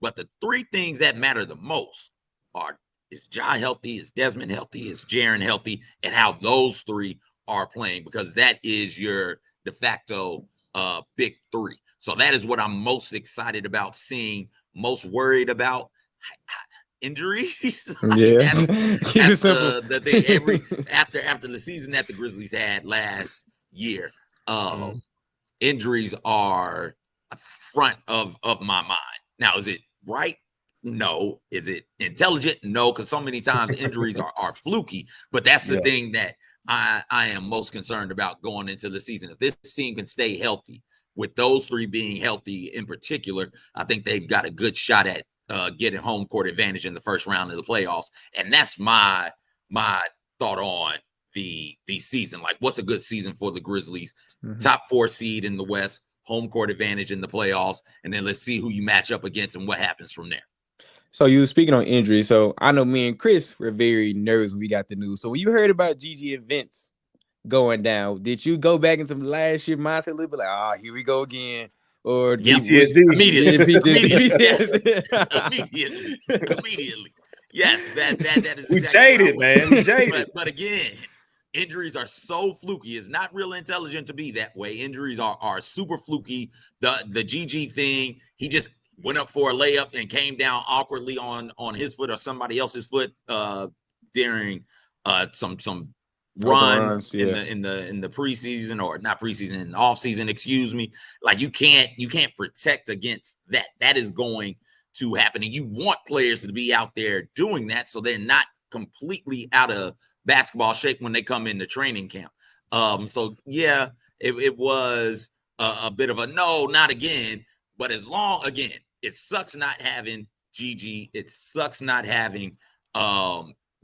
But the three things that matter the most are, is Ja healthy, is Desmond healthy, is Jaren healthy, and how those three are playing, because that is your de facto big three. So that is what I'm most excited about seeing, most worried about. Injuries. Yeah. That's the thing. After the season that the Grizzlies had last year, injuries are a front of my mind. Now, is it right? No. Is it intelligent? No, because so many times injuries are fluky. But that's the thing that I am most concerned about going into the season. If this team can stay healthy, with those three being healthy in particular, I think they've got a good shot at getting home court advantage in the first round of the playoffs. And that's my thought on the season. Like, what's a good season for the Grizzlies? Mm-hmm. Top 4 seed in the West, home court advantage in the playoffs, and then let's see who you match up against and what happens from there. So you were speaking on injury. So I know me and Chris were very nervous when we got the news. So when you heard about GG events going down, did you go back into last year mindset a little bit like, here we go again? Or immediately. Yes, that is exactly we jaded, man. We jaded. But again, injuries are so fluky. It's not real intelligent to be that way. Injuries are super fluky. The GG thing, he just went up for a layup and came down awkwardly on his foot or somebody else's foot during some runs in the preseason, or not preseason, in the offseason, excuse me. Like, you can't protect against that. That is going to happen, and you want players to be out there doing that so they're not completely out of basketball shape when they come into training camp. So yeah, it was a bit of a no, not again. But again, it sucks not having GG. It sucks not having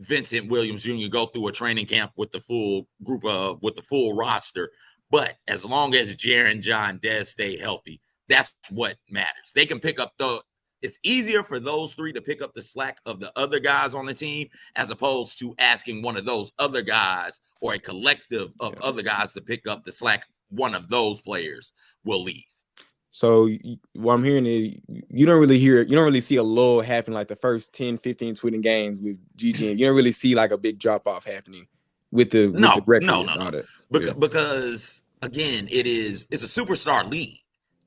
Vincent Williams Jr. go through a training camp with the full group with the full roster. But as long as Jaren, Ja, and Dez stay healthy, that's what matters. They can pick up it's easier for those three to pick up the slack of the other guys on the team, as opposed to asking one of those other guys or a collective of other guys to pick up the slack. One of those players will leave. So what I'm hearing is you don't really see a lull happen like the first 10, 15, 20 games with GG. You don't really see like a big drop off happening with the record. No. Because again, it's a superstar league.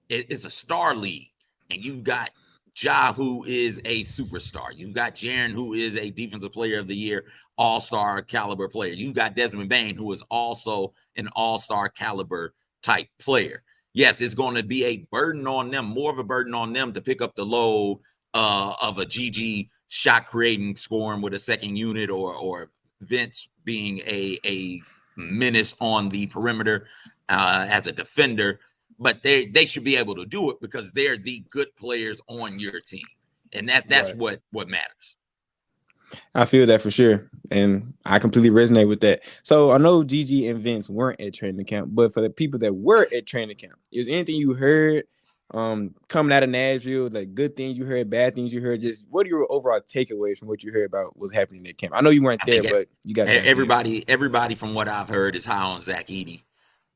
It's a star league, and you've got Ja, who is a superstar. You've got Jaren, who is a defensive player of the year, all-star caliber player. You've got Desmond Bane, who is also an all-star caliber type player. Yes, it's going to be a burden on them, more of a burden on them to pick up the load of a GG shot creating, scoring with a second unit, or Vince being a menace on the perimeter as a defender. but they should be able to do it because they're the good players on your team, and that's right. what matters. I feel that for sure, and I completely resonate with that. So I know Gigi and Vince weren't at training camp, but for the people that were at training camp, is there anything you heard coming out of Nashville, like good things you heard, bad things you heard? Just what are your overall takeaways from what you heard about what's happening at camp? I know you weren't there, but you got everybody from what I've heard is high on Zach Edey,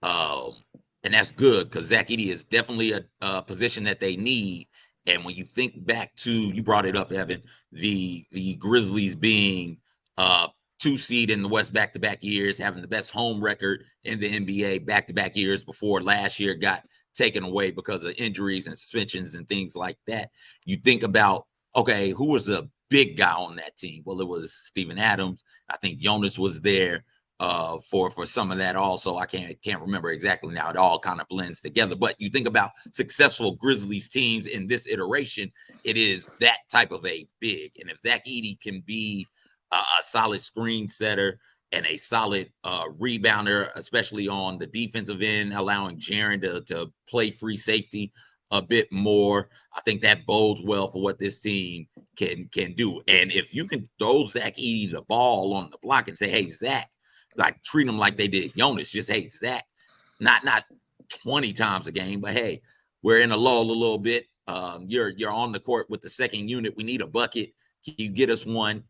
and that's good because Zach Edey is definitely a position that they need. And when you think back to, you brought it up, Evan, the Grizzlies being 2 seed in the West back-to-back years, having the best home record in the NBA back-to-back years before last year got taken away because of injuries and suspensions and things like that. You think about, okay, who was the big guy on that team? Well, it was Steven Adams. I think Jonas was there for some of that also. I can't remember exactly now. It all kind of blends together. But you think about successful Grizzlies teams in this iteration, it is that type of a big. And if Zach Edey can be a solid screen setter and a solid rebounder, especially on the defensive end, allowing Jaren to play free safety a bit more, I think that bodes well for what this team can do. And if you can throw Zach Edey the ball on the block and say, hey, Zach, like treat them like they did Jonas, just, hey, Zach, not 20 times a game, but hey, we're in a lull a little bit. You're on the court with the second unit. We need a bucket. Can you get us one,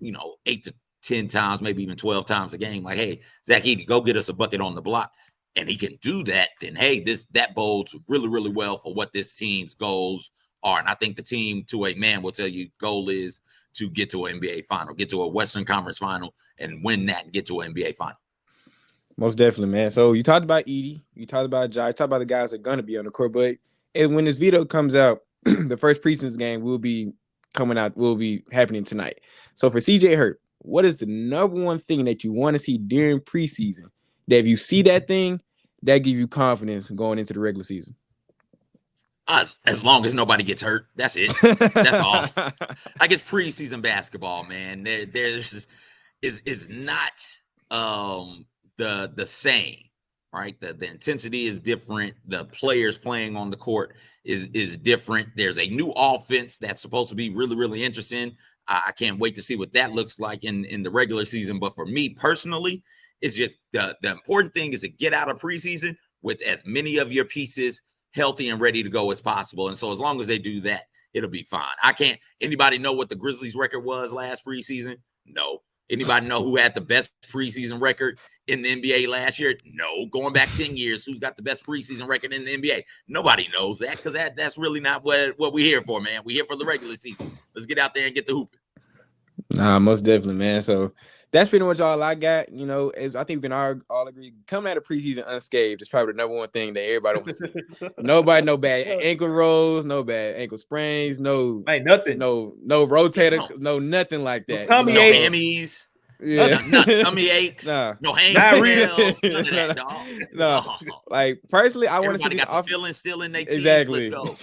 8 to 10 times, maybe even 12 times a game? Like, hey, Zach Edey, go get us a bucket on the block. And he can do that, then hey, that bodes really, really well for what this team's goals are. And I think the team to a man will tell you goal is to get to an NBA final, get to a Western Conference final and win that and get to an NBA final. Most definitely, man. So you talked about Edey, you talked about Jai, you talked about the guys that are going to be on the court. But when this video comes out, the first preseason game will be happening tonight. So for CJ Hurt, what is the number one thing that you want to see during preseason that if you see that thing, that give you confidence going into the regular season? As long as nobody gets hurt, that's it. That's all. Like, it's preseason basketball, man. There's not the same, right? The intensity is different. The players playing on the court is different. There's a new offense that's supposed to be really, really interesting. I can't wait to see what that looks like in the regular season. But for me personally, it's just the important thing is to get out of preseason with as many of your pieces healthy and ready to go as possible. And so as long as they do that, it'll be fine. Anybody know what the Grizzlies record was last preseason? No. Anybody know who had the best preseason record in the NBA last year? No. Going back 10 years, who's got the best preseason record in the NBA? Nobody knows that because that's really not what we're here for, man. We're here for the regular season. Let's get out there and get the hooping. Nah, most definitely, man. So that's pretty much all I got. As I think we can all agree, coming out of preseason unscathed is probably the number one thing that everybody wants to see. Nobody, no bad ankle rolls, no bad ankle sprains, nothing, no rotator, no nothing like that. Tummy hammies. Yeah, tummy aches, no handrails, none of that, dog. No, like personally, I want to see these got the feeling still in their teeth. Exactly. Let's go.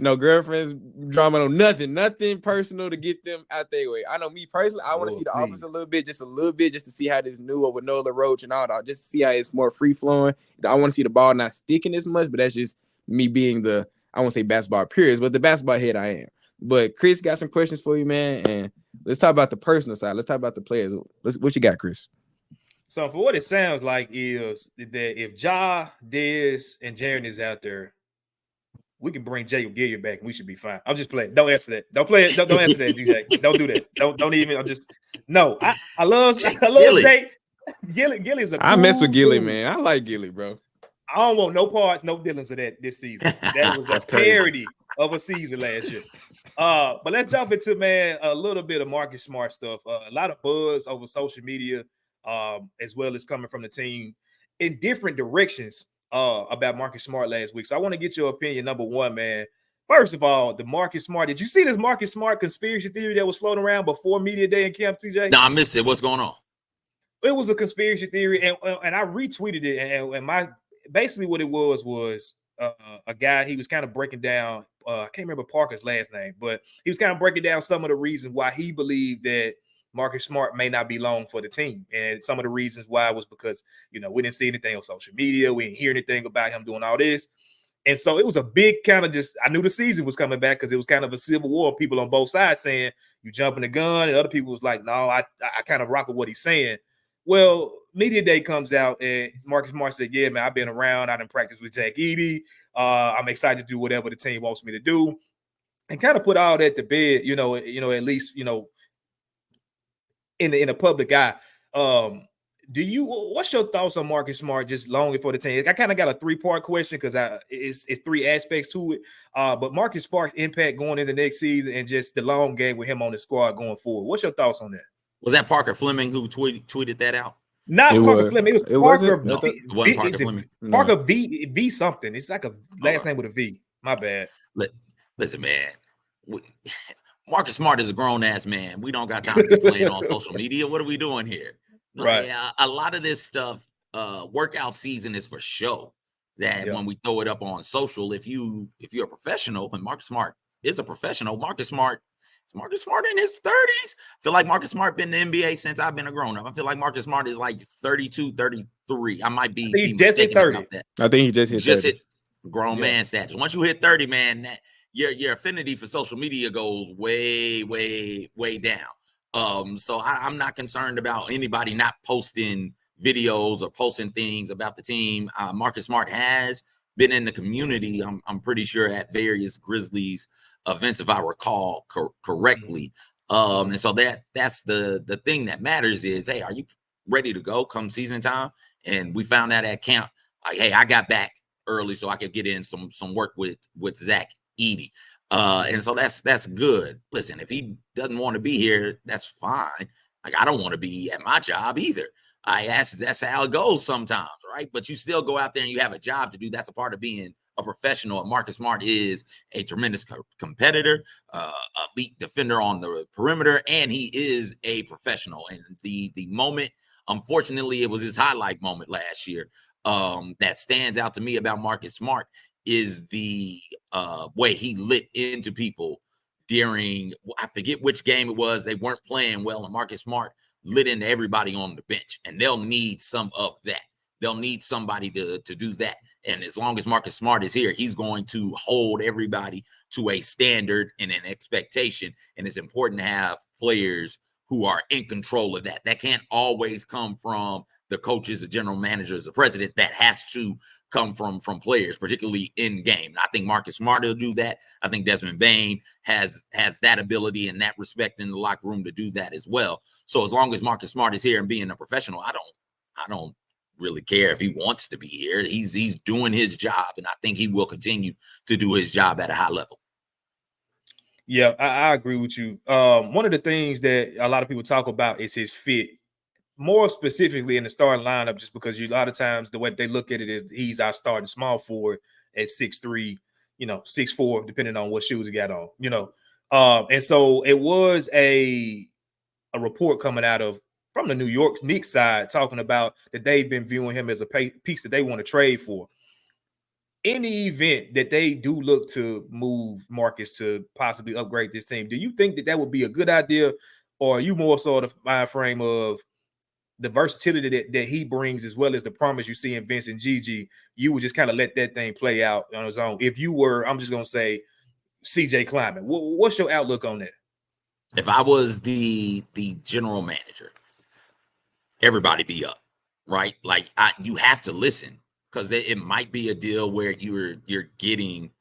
No girlfriends, drama, no nothing personal to get them out their way. I know me personally, I want to see the offense a little bit, just to see how this new with Nola Roach and all that, just to see how it's more free flowing. I want to see the ball not sticking as much, but that's just me being I won't say basketball purist, but the basketball head I am. But Chris got some questions for you, man, and let's talk about the personal side. Let's talk about the players. What you got, Chris? So for what it sounds like is that if Ja, Dez, and Jaren is out there, we can bring Jacob Gilliard back and we should be fine. I'm just playing. Don't answer that. Don't play it. Don't answer that, DJ. Don't do that. Don't even. I'm just no. I love Jake. Gilly is a cool I mess with Gilly, dude. Man. I like Gilly, bro. I don't want no parts, no dealings of that this season. That was a parody of a season last year. But let's jump into, man, a little bit of Marcus Smart stuff. A lot of buzz over social media, as well as coming from the team in different directions about Marcus Smart last week. So I want to get your opinion, number one, man. First of all, the Marcus Smart. Did you see this Marcus Smart conspiracy theory that was floating around before media day in camp, TJ? No, I missed it. What's going on? It was a conspiracy theory, and I retweeted it, and my basically what it was a guy. He was kind of breaking down. I can't remember Parker's last name, but he was kind of breaking down some of the reasons why he believed that Marcus Smart may not be long for the team. And some of the reasons why was because, we didn't see anything on social media. We didn't hear anything about him doing all this. And so it was a big kind of just, I knew the season was coming back because it was kind of a civil war. People on both sides saying, you jumping the gun. And other people was like, no, I kind of rock with what he's saying. Well, media day comes out and Marcus Smart said, yeah, man, I've been around. I done practiced with Zach Edey. I'm excited to do whatever the team wants me to do. And kind of put all that to bed, at least, in a public eye. What's your thoughts on Marcus Smart just long before the team? I kind of got a 3-part question because it's 3 aspects to it. But Marcus Smart's impact going into next season and just the long game with him on the squad going forward. What's your thoughts on that? Was that Parker Fleming who tweeted that out? Not Parker Fleming. It was Parker. It wasn't Parker Fleming. Parker V something. It's like a last name with a V. My bad. Listen, man. Marcus Smart is a grown-ass man. We don't got time to be playing on social media. What are we doing here? Right. A lot of this stuff, workout season is for show. That when we throw it up on social, if you're a professional, and Marcus Smart is a professional, Marcus Smart in his 30s. I feel like Marcus Smart been in the NBA since I've been a grown-up. I feel like Marcus Smart is like 32, 33. I might be mistaken about that. I think he just hit 30. Hit grown man status. Once you hit 30, man, your affinity for social media goes way, way, way down. So I'm not concerned about anybody not posting videos or posting things about the team. Marcus Smart has been in the community, I'm pretty sure, at various Grizzlies events, if I recall correctly. And so that's the thing that matters is, hey, are you ready to go come season time? And we found out at camp, like, hey, I got back early so I could get in some work with Zach Edey. And so that's good. Listen, if he doesn't want to be here, that's fine. Like, I don't want to be at my job either. That's how it goes sometimes, right? But you still go out there and you have a job to do. That's a part of being a professional. And Marcus Smart is a tremendous competitor, elite defender on the perimeter, and he is a professional. And the moment, unfortunately, it was his highlight moment last year, that stands out to me about Marcus Smart is the way he lit into people during, I forget which game it was. They weren't playing well, and Marcus Smart lit into everybody on the bench, and they'll need some of that. They'll need somebody to do that. And as long as Marcus Smart is here, he's going to hold everybody to a standard and an expectation. And it's important to have players who are in control of that. That can't always come from the coaches, the general managers, the president. That has to come from players, particularly in game. And I think Marcus Smart will do that. I think Desmond Bane has that ability and that respect in the locker room to do that as well. So as long as Marcus Smart is here and being a professional, I don't really care if he wants to be here. He's doing his job, and I think he will continue to do his job at a high level. Yeah, I agree with you. One of the things that a lot of people talk about is his fit, more specifically in the starting lineup, just because a lot of times the way they look at it is he's our starting small forward at 6'3", 6'4", depending on what shoes he got on, and so it was a report coming out from the New York Knicks side talking about that they've been viewing him as a piece that they want to trade for. In the event that they do look to move Marcus to possibly upgrade this team, do you think that would be a good idea, or are you more so the mind frame of the versatility that he brings, as well as the promise you see in Vince and Gigi, you would just kind of let that thing play out on his own? If you were, I'm just going to say, CJ Kleiman, what's your outlook on that? If I was the general manager, everybody be up, right? Like, you have to listen, because it might be a deal where you're getting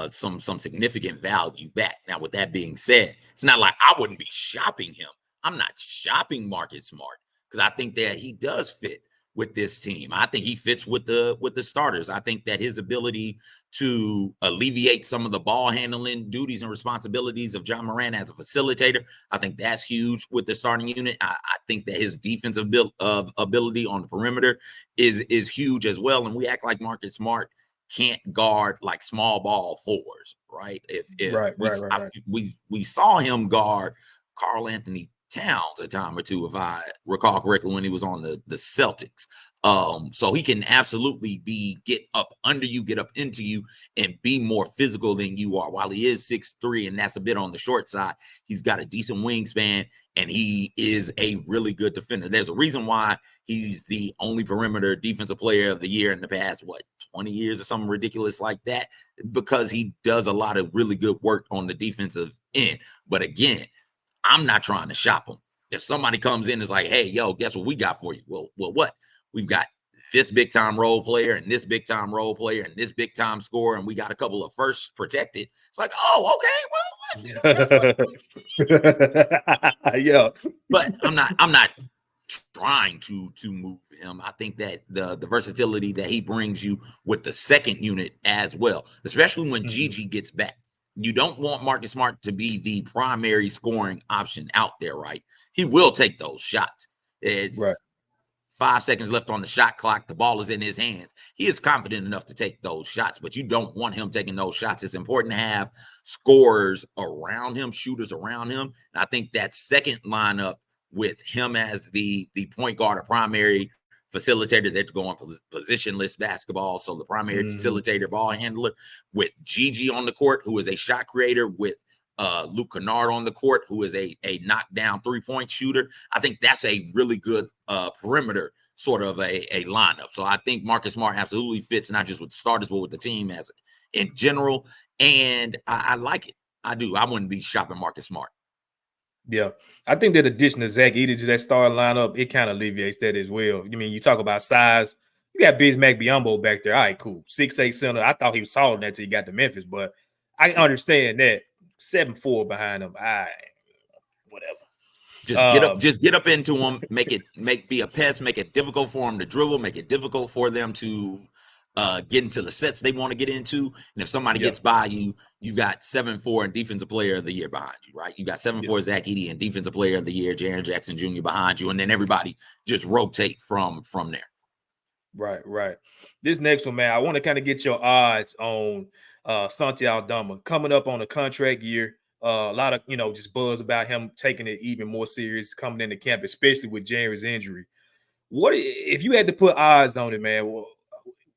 some significant value back. Now, with that being said, it's not like I wouldn't be shopping him. I'm not shopping Marcus Smart, because I think that he does fit with this team. I think he fits with the starters. I think that his ability to alleviate some of the ball handling duties and responsibilities of John Moran as a facilitator, I think that's huge with the starting unit. I think that his defensive ability on the perimeter is huge as well. And we act like Marcus Smart can't guard like small ball fours, right? We saw him guard Karl Anthony Towns a time or two, if I recall correctly, when he was on the Celtics. So he can absolutely get up under you, get up into you, and be more physical than you are. While he is 6'3", and that's a bit on the short side, he's got a decent wingspan, and he is a really good defender. There's a reason why he's the only perimeter defensive player of the year in the past, 20 years or something ridiculous like that, because he does a lot of really good work on the defensive end. But again, I'm not trying to shop him. If somebody comes in and is like, hey, yo, guess what we got for you? Well, what? We've got this big-time role player and this big-time role player and this big-time scorer, and we got a couple of firsts protected. It's like, oh, okay, well, yeah. But I'm not trying to move him. I think that the versatility that he brings you with the second unit as well, especially when Gigi gets back. You don't want Marcus Smart to be the primary scoring option out there, right? He will take those shots. It's 5 seconds left on the shot clock. The ball is in his hands. He is confident enough to take those shots, but you don't want him taking those shots. It's important to have scorers around him, shooters around him. And I think that second lineup with him as the point guard or primary facilitator, they're going positionless basketball. So the primary facilitator, ball handler, with Gigi on the court, who is a shot creator, with Luke Kennard on the court, who is a knockdown 3-point shooter. I think that's a really good perimeter sort of a lineup. So I think Marcus Smart absolutely fits, not just with starters, but with the team as in general. And I like it. I do. I wouldn't be shopping Marcus Smart. Yeah, I think that addition of Zach Edey to that starting lineup, it kind of alleviates that as well. I mean, you talk about size. You got Bismack Biyombo back there. All right, cool. 6'8" center. I thought he was taller than that until he got to Memphis, but I understand that. 7'4" behind him. Whatever. Just get up into him, be a pest, make it difficult for him to dribble, make it difficult for them to get into the sets they want to get into. And if somebody gets by you, you got 7'4" and defensive player of the year behind you, right? You got 7'4" Zach Edey and defensive player of the year, Jaren Jackson Jr. behind you, and then everybody just rotate from there. Right. This next one, man, I want to kind of get your odds on Santi Aldama coming up on a contract year. A lot of, just buzz about him taking it even more serious coming into camp, especially with Jaren's injury. What if you had to put odds on it, man?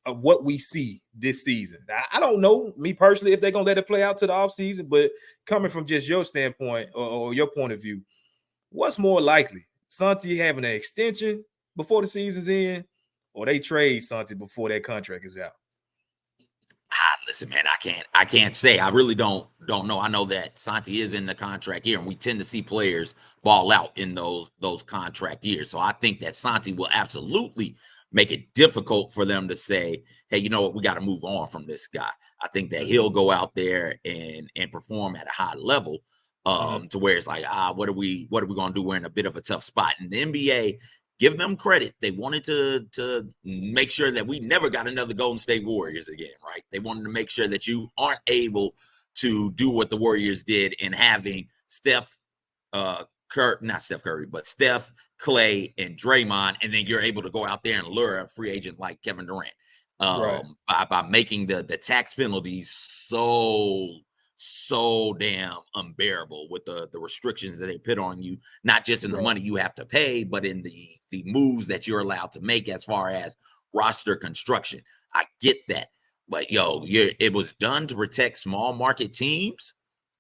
What we see this season. I don't know, me personally, if they're going to let it play out to the offseason, but coming from just your standpoint or your point of view, what's more likely? Santi having an extension before the season's in, or they trade Santi before that contract is out? Listen, man, I can't say. I really don't know. I know that Santi is in the contract year, and we tend to see players ball out in those contract years. So I think that Santi will absolutely make it difficult for them to say, hey, you know what, we got to move on from this guy. I think that he'll go out there and perform at a high level to where it's like, what are we going to do? We're in a bit of a tough spot. And the NBA, give them credit. They wanted to make sure that we never got another Golden State Warriors again, right? They wanted to make sure that you aren't able to do what the Warriors did in having Steph, not Steph Curry, but Steph, Clay, and Draymond, and then you're able to go out there and lure a free agent like Kevin Durant by making the tax penalties so damn unbearable with the restrictions that they put on you, not just in the money you have to pay, but in the moves that you're allowed to make as far as roster construction. I get that. But, it was done to protect small market teams.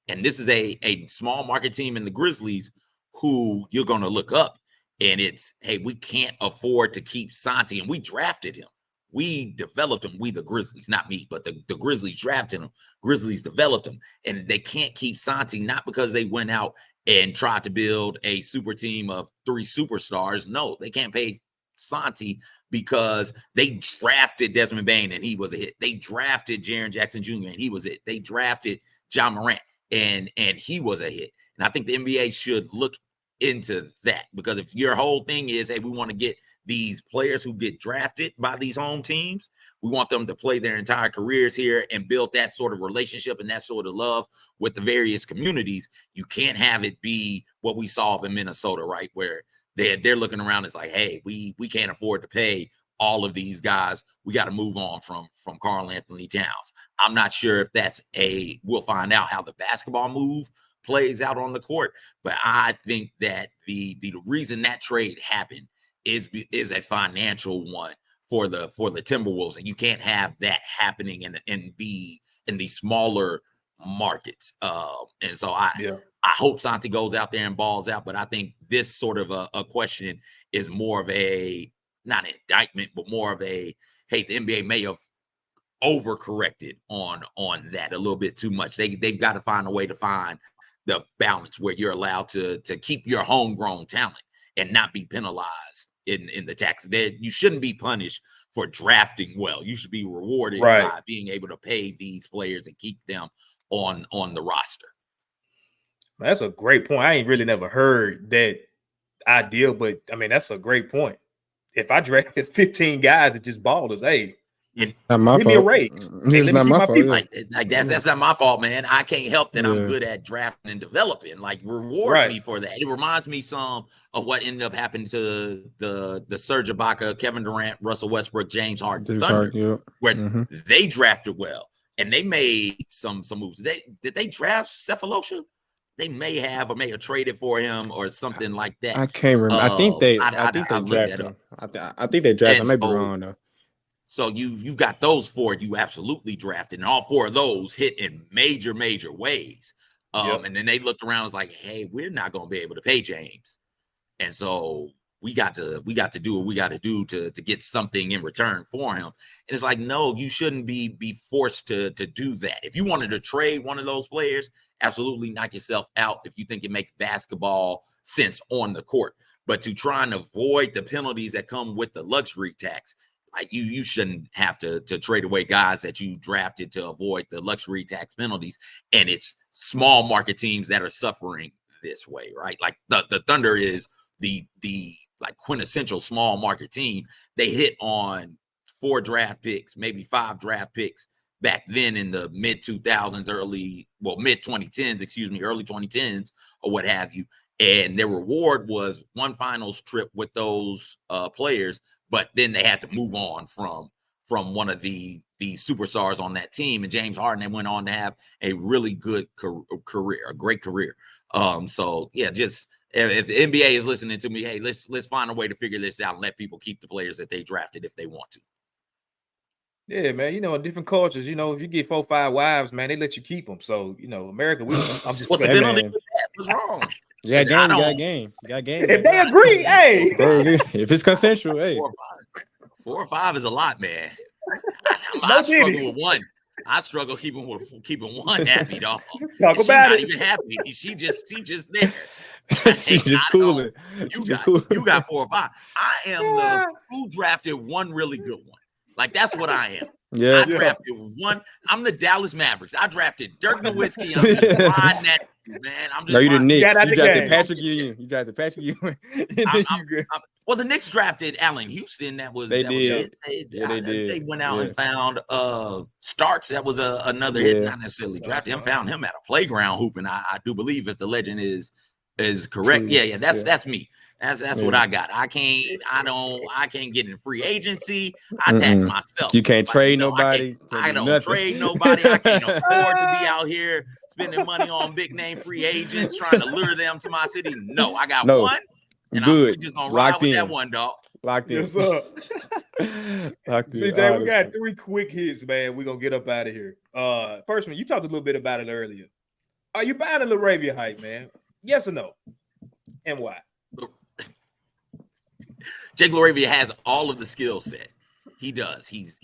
And this is a small market team in the Grizzlies who you're going to look up. And it's, hey, we can't afford to keep Santi. And we drafted him. We developed him. We, the Grizzlies, not me, but the Grizzlies drafted him. Grizzlies developed him. And they can't keep Santi, not because they went out and tried to build a super team of 3 superstars. No, they can't pay Santi because they drafted Desmond Bane and he was a hit. They drafted Jaren Jackson Jr. and he was it. They drafted John Morant and he was a hit. And I think the NBA should look into that, because if your whole thing is, hey, we want to get these players who get drafted by these home teams, we want them to play their entire careers here and build that sort of relationship and that sort of love with the various communities. You can't have it be what we saw up in Minnesota, right, where they're looking around. It's like, hey, we can't afford to pay all of these guys. We got to move on from Karl Anthony Towns. I'm not sure if that's we'll find out how the basketball move plays out on the court. But I think that the reason that trade happened is a financial one for the Timberwolves, and you can't have that happening in the smaller markets. And so I hope Santi goes out there and balls out, but I think this sort of a question is more of a, not an indictment, but more of a, hey, the NBA may have overcorrected on that a little bit too much. They've got to find a way to find the balance where you're allowed to keep your homegrown talent and not be penalized in the tax. You shouldn't be punished for drafting well. You should be rewarded by being able to pay these players and keep them on the roster. That's a great point. I ain't really never heard that idea, but I mean, that's a great point. If I drafted 15 guys that just balled us, hey, give me a raise. It's not my fault. Like that's not my fault, man. I can't help that I'm good at drafting and developing. Like, reward me for that. It reminds me some of what ended up happening to the Serge Ibaka, Kevin Durant, Russell Westbrook, James Harden, Thunder, where they drafted well and they made some moves. Did they draft Cephalosha? They may have traded for him or something like that. I can't remember. I think they drafted him. I think they drafted him. I may be wrong though. So you got those four you absolutely drafted, and all four of those hit in major ways. And then they looked around and was like, hey, we're not going to be able to pay James. And so we got to do what we got to do to get something in return for him. And it's like, no, you shouldn't be forced to do that. If you wanted to trade one of those players, absolutely knock yourself out if you think it makes basketball sense on the court. But to try and avoid the penalties that come with the luxury tax, like you shouldn't have to trade away guys that you drafted to avoid the luxury tax penalties. And it's small market teams that are suffering this way, right? Like the Thunder is the like quintessential small market team. They hit on 4 draft picks, maybe 5 draft picks back then in the mid 2000s, mid 2010s, early 2010s or what have you. And their reward was one finals trip with those players, but then they had to move on from one of the superstars on that team. And James Harden, they went on to have a really good career, a great career. So yeah, just if the NBA is listening to me, hey, let's find a way to figure this out and let people keep the players that they drafted if they want to. Yeah, man. In different cultures, if you get 4 or 5 wives, man, they let you keep them. So, America, I'm just what's the penalty? What's wrong? You got game. If they agree, hey. If it's consensual, hey. 4 or 5 is a lot, man. I struggle with one. I struggle keeping one happy, dog. Talk and about it. Not even happy. She just there. She's just cooling. You got 4 or 5. I am who drafted one really good one. Like, that's what I am. Yeah. I drafted one. I'm the Dallas Mavericks. I drafted Dirk Nowitzki. I'm just riding that, man. I'm just. No, you the Knicks. You drafted Patrick Ewing. You drafted Patrick Ewing. Well, the Knicks drafted Allen Houston. They did. They went out and found Starks. That was another hit. Not necessarily drafted him. Found him at a playground hooping. I do believe, if the legend is correct. Yeah. That's me. That's what I got. I can't get in free agency. I tax myself. You can't trade nobody. I don't trade nobody. I can't afford to be out here spending money on big name free agents trying to lure them to my city. No, I got one. And I'm just gonna ride with that one, dog. Locked in. Yes, sir. CJ, we got 3 quick hits, man. We're gonna get up out of here. First one, you talked a little bit about it earlier. Are you buying the LaRavia hype, man? Yes or no? And why? Jake LaRavia has all of the skill set. He does. He's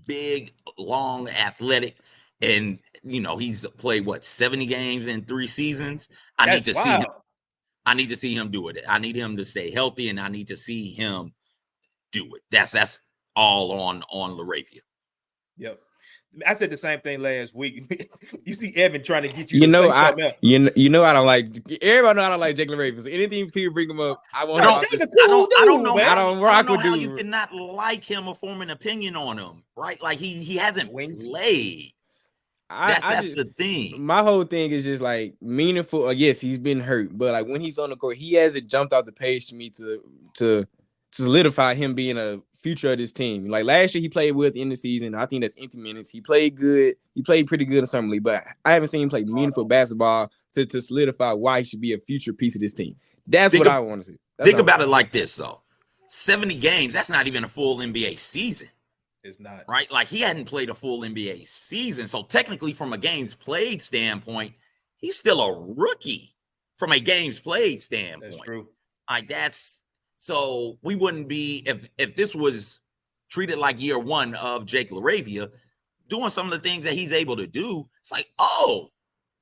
big, long, athletic, and he's played 70 games in 3 seasons. I need to see him do it. I need him to stay healthy, and I need to see him do it. That's all on LaRavia. Yep. I said the same thing last week. You see Evan trying to get you know I don't like everybody know I don't like Jake LaRavia. So anything people bring him up, I don't know. I don't rock with dude. You cannot like him or form an opinion on him, right? Like he hasn't played. That's the thing. My whole thing is just like meaningful. Yes, he's been hurt, but like when he's on the court, he hasn't jumped off the page to me to solidify him being a future of this team. Like last year, he played well at the end of the season. I think that's empty minutes. He played good. He played pretty good in summer league, but I haven't seen him play meaningful basketball to solidify why he should be a future piece of this team. That's what I want to see. Think about it like this, though. 70 games, that's not even a full NBA season. It's not. Right? Like, he hadn't played a full NBA season. So, technically, from a games played standpoint, he's still a rookie from a games played standpoint. That's true. Like, so we wouldn't be, if this was treated like year one of Jake LaRavia, doing some of the things that he's able to do, it's like, oh,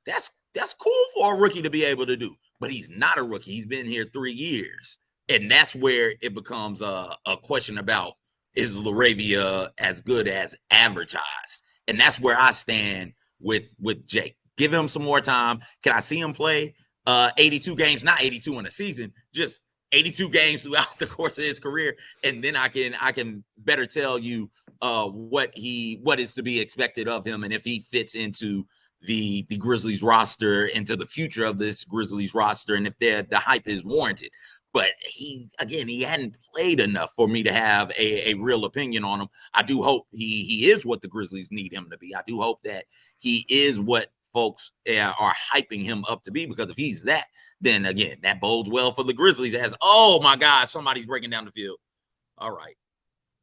that's cool for a rookie to be able to do. But he's not a rookie. He's been here 3 years. And that's where it becomes a question about, is LaRavia as good as advertised? And that's where I stand with Jake. Give him some more time. Can I see him play 82 games? Not 82 in a season, just 82 games throughout the course of his career. And then I can better tell you what is to be expected of him, and if he fits into the Grizzlies roster, into the future of this Grizzlies roster, and if the hype is warranted. But he hadn't played enough for me to have a real opinion on him. I do hope he is what the Grizzlies need him to be. I do hope that he is what folks are hyping him up to be, because if he's that, then again, that bodes well for the Grizzlies as, oh my God, somebody's breaking down the field. All right.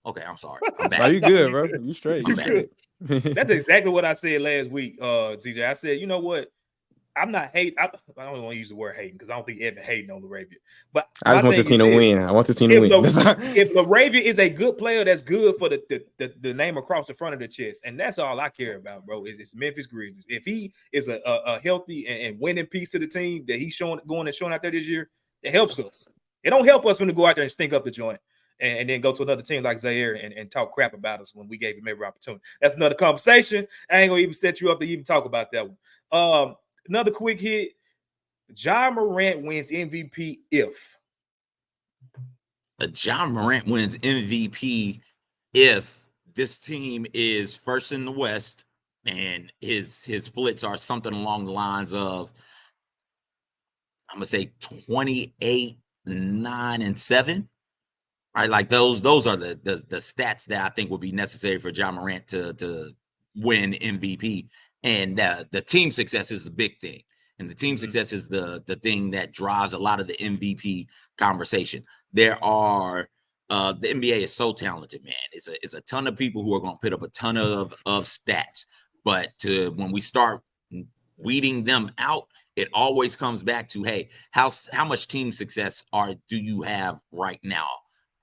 Okay, I'm sorry. I'm back. Are you good, bro? You straight. You good. That's exactly what I said last week, TJ. I said, you know what? I'm not hating. I don't want to use the word hating because I don't think Evan hating on LaRavia. But I just want this team to win. I want this team to win. If LaRavia is a good player, that's good for the name across the front of the chest, and that's all I care about, bro. Is Memphis Grizzlies. If he is a healthy and winning piece of the team that he's showing out there this year, it helps us. It don't help us when to go out there and stink up the joint and then go to another team like Zaire and talk crap about us when we gave him every opportunity. That's another conversation. I ain't gonna even set you up to even talk about that one. Another quick hit. Ja Morant wins MVP if. Ja Morant wins MVP if this team is first in the West and his splits are something along the lines of, I'm gonna say 28, 9, and 7. Right, like those are the stats that I think would be necessary for Ja Morant to win MVP. And the team success is the big thing. And the team success is the thing that drives a lot of the MVP conversation. There are the NBA is so talented, man. It's a ton of people who are going to put up a ton of stats. But when we start weeding them out, it always comes back to, hey, how much team success do you have right now?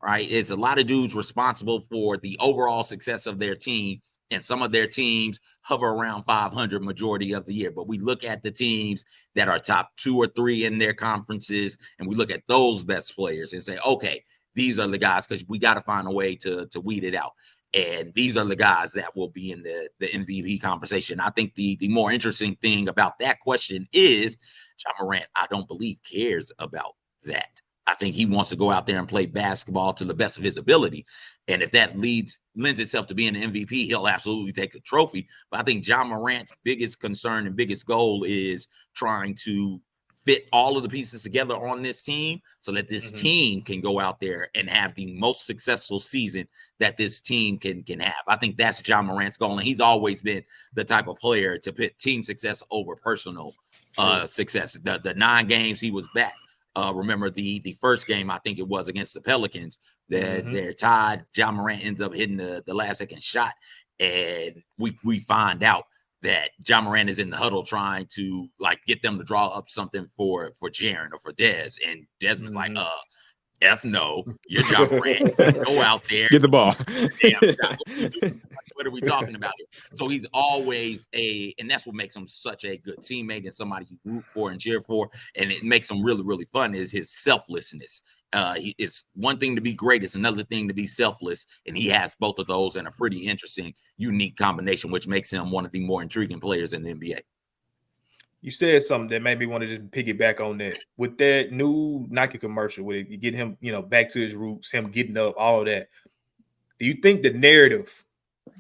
Right? It's a lot of dudes responsible for the overall success of their team. And some of their teams hover around 500 majority of the year. But we look at the teams that are top 2 or 3 in their conferences, and we look at those best players and say, okay, these are the guys, because we got to find a way to weed it out. And these are the guys that will be in the MVP conversation. I think the more interesting thing about that question is Ja Morant, I don't believe, cares about that. I think he wants to go out there and play basketball to the best of his ability. And if that lends itself to being an MVP, he'll absolutely take the trophy. But I think Ja Morant's biggest concern and biggest goal is trying to fit all of the pieces together on this team so that this team can go out there and have the most successful season that this team can have. I think that's Ja Morant's goal. And he's always been the type of player to put team success over personal success. The 9 games he was back. Remember the first game, I think it was against the Pelicans, that they're tied. Ja Morant ends up hitting the last second shot. And we find out that Ja Morant is in the huddle trying to get them to draw up something for Jaren or for Dez. And Desmond's like, F no, you're Ja Morant. Go out there. Get the ball. Damn, what are we talking about here? So he's always and that's what makes him such a good teammate and somebody you root for and cheer for. And it makes him really, really fun is his selflessness. It's one thing to be great. It's another thing to be selfless. And he has both of those in a pretty interesting, unique combination, which makes him one of the more intriguing players in the NBA. You said something that made me want to just piggyback on that. With that new Nike commercial, where you get him, back to his roots, him getting up, all of that. Do you think the narrative,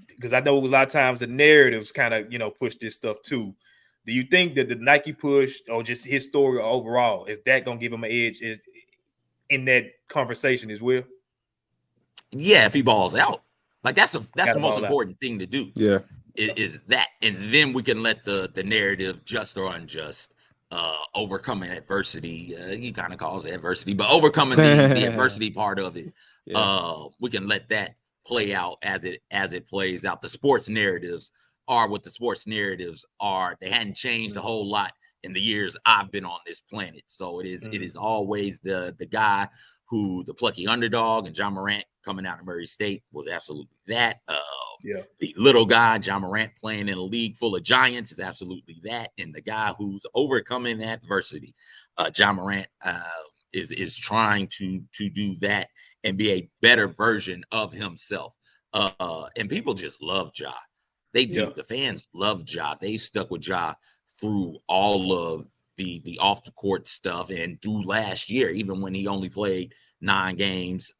because I know a lot of times the narratives kind of, push this stuff too. Do you think that the Nike push or just his story overall, is that going to give him an edge in that conversation as well? Yeah, if he balls out. That's the most important thing to do. Yeah. Is that, and then we can let the narrative, just or unjust, overcoming adversity. He kind of calls it adversity, but overcoming the adversity part of it. Yeah. We can let that play out as it plays out. The sports narratives are what the sports narratives are. They hadn't changed a whole lot in the years I've been on this planet. So it is always the guy who the plucky underdog, and John Morant coming out of Murray State was absolutely that. The little guy, John Morant, playing in a league full of giants is absolutely that. And the guy who's overcoming adversity, John Morant, is trying to do that and be a better version of himself. And people just love Ja. They do. The fans love Ja. They stuck with Ja through all of the off the court stuff and through last year, even when he only played 9 games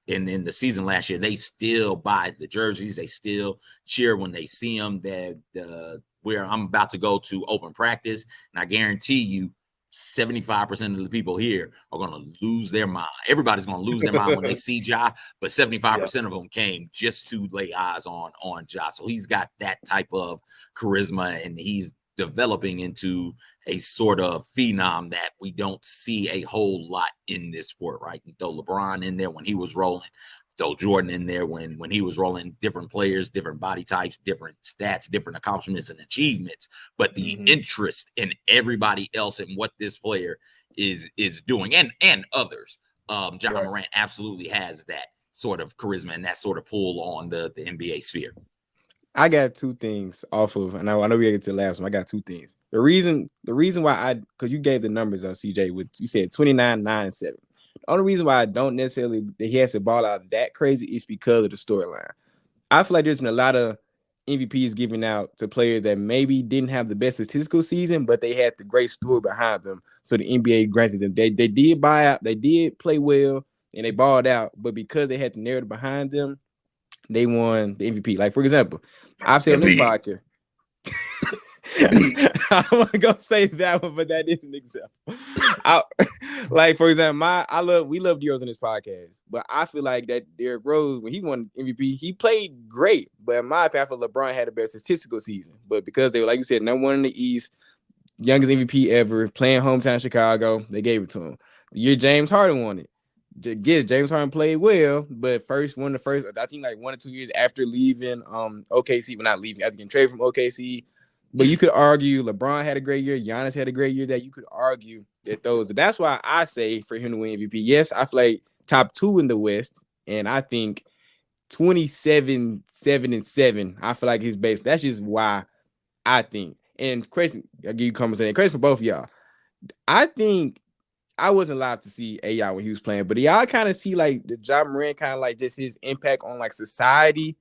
in the season last year. They still buy the jerseys. They still cheer when they see him. Where I'm about to go to open practice, and I guarantee you 75% of the people here are going to lose their mind. Everybody's going to lose their mind when they see Ja, but 75% of them came just to lay eyes on Ja. So he's got that type of charisma, and he's developing into a sort of phenom that we don't see a whole lot in this sport, right? You throw LeBron in there when he was rolling, throw Jordan in there when he was rolling, different players, different body types, different stats, different accomplishments and achievements, but the interest in everybody else and what this player is doing and others. John Morant absolutely has that sort of charisma and that sort of pull on the NBA sphere. I got 2 things off of, and I know we get to the last one. I got 2 things. The reason why because you gave the numbers on CJ, you said 29, 9, and 7. The only reason why I don't necessarily that he has to ball out that crazy is because of the storyline. I feel like there's been a lot of MVPs given out to players that maybe didn't have the best statistical season, but they had the great story behind them. So the NBA granted them. They did buy out, they did play well, and they balled out, but because they had the narrative behind them, they won the MVP. Like, for example, I've said on this podcast, I wasn't gonna say that one, but that is an example. Like, for example, we love Deros on this podcast, but I feel like that Derrick Rose, when he won MVP, he played great. But in my opinion, I feel LeBron had the best statistical season. But because they were, like you said, number 1 in the East, youngest MVP ever, playing hometown Chicago, they gave it to him. The year James Harden won it. James Harden played well, but I think like 1 or 2 years after leaving OKC, well, not leaving, after getting traded from OKC. But you could argue LeBron had a great year, Giannis had a great year, that you could argue that that's why I say for him to win MVP. Yes, I feel like top 2 in the West, and I think 27, 7, and 7. I feel like his base. That's just why I think. And question, I'll give you comments and credit for both of y'all. I think I wasn't allowed to see AI when he was playing, but y'all kind of see like the Ja Morant kind of like just his impact on like society.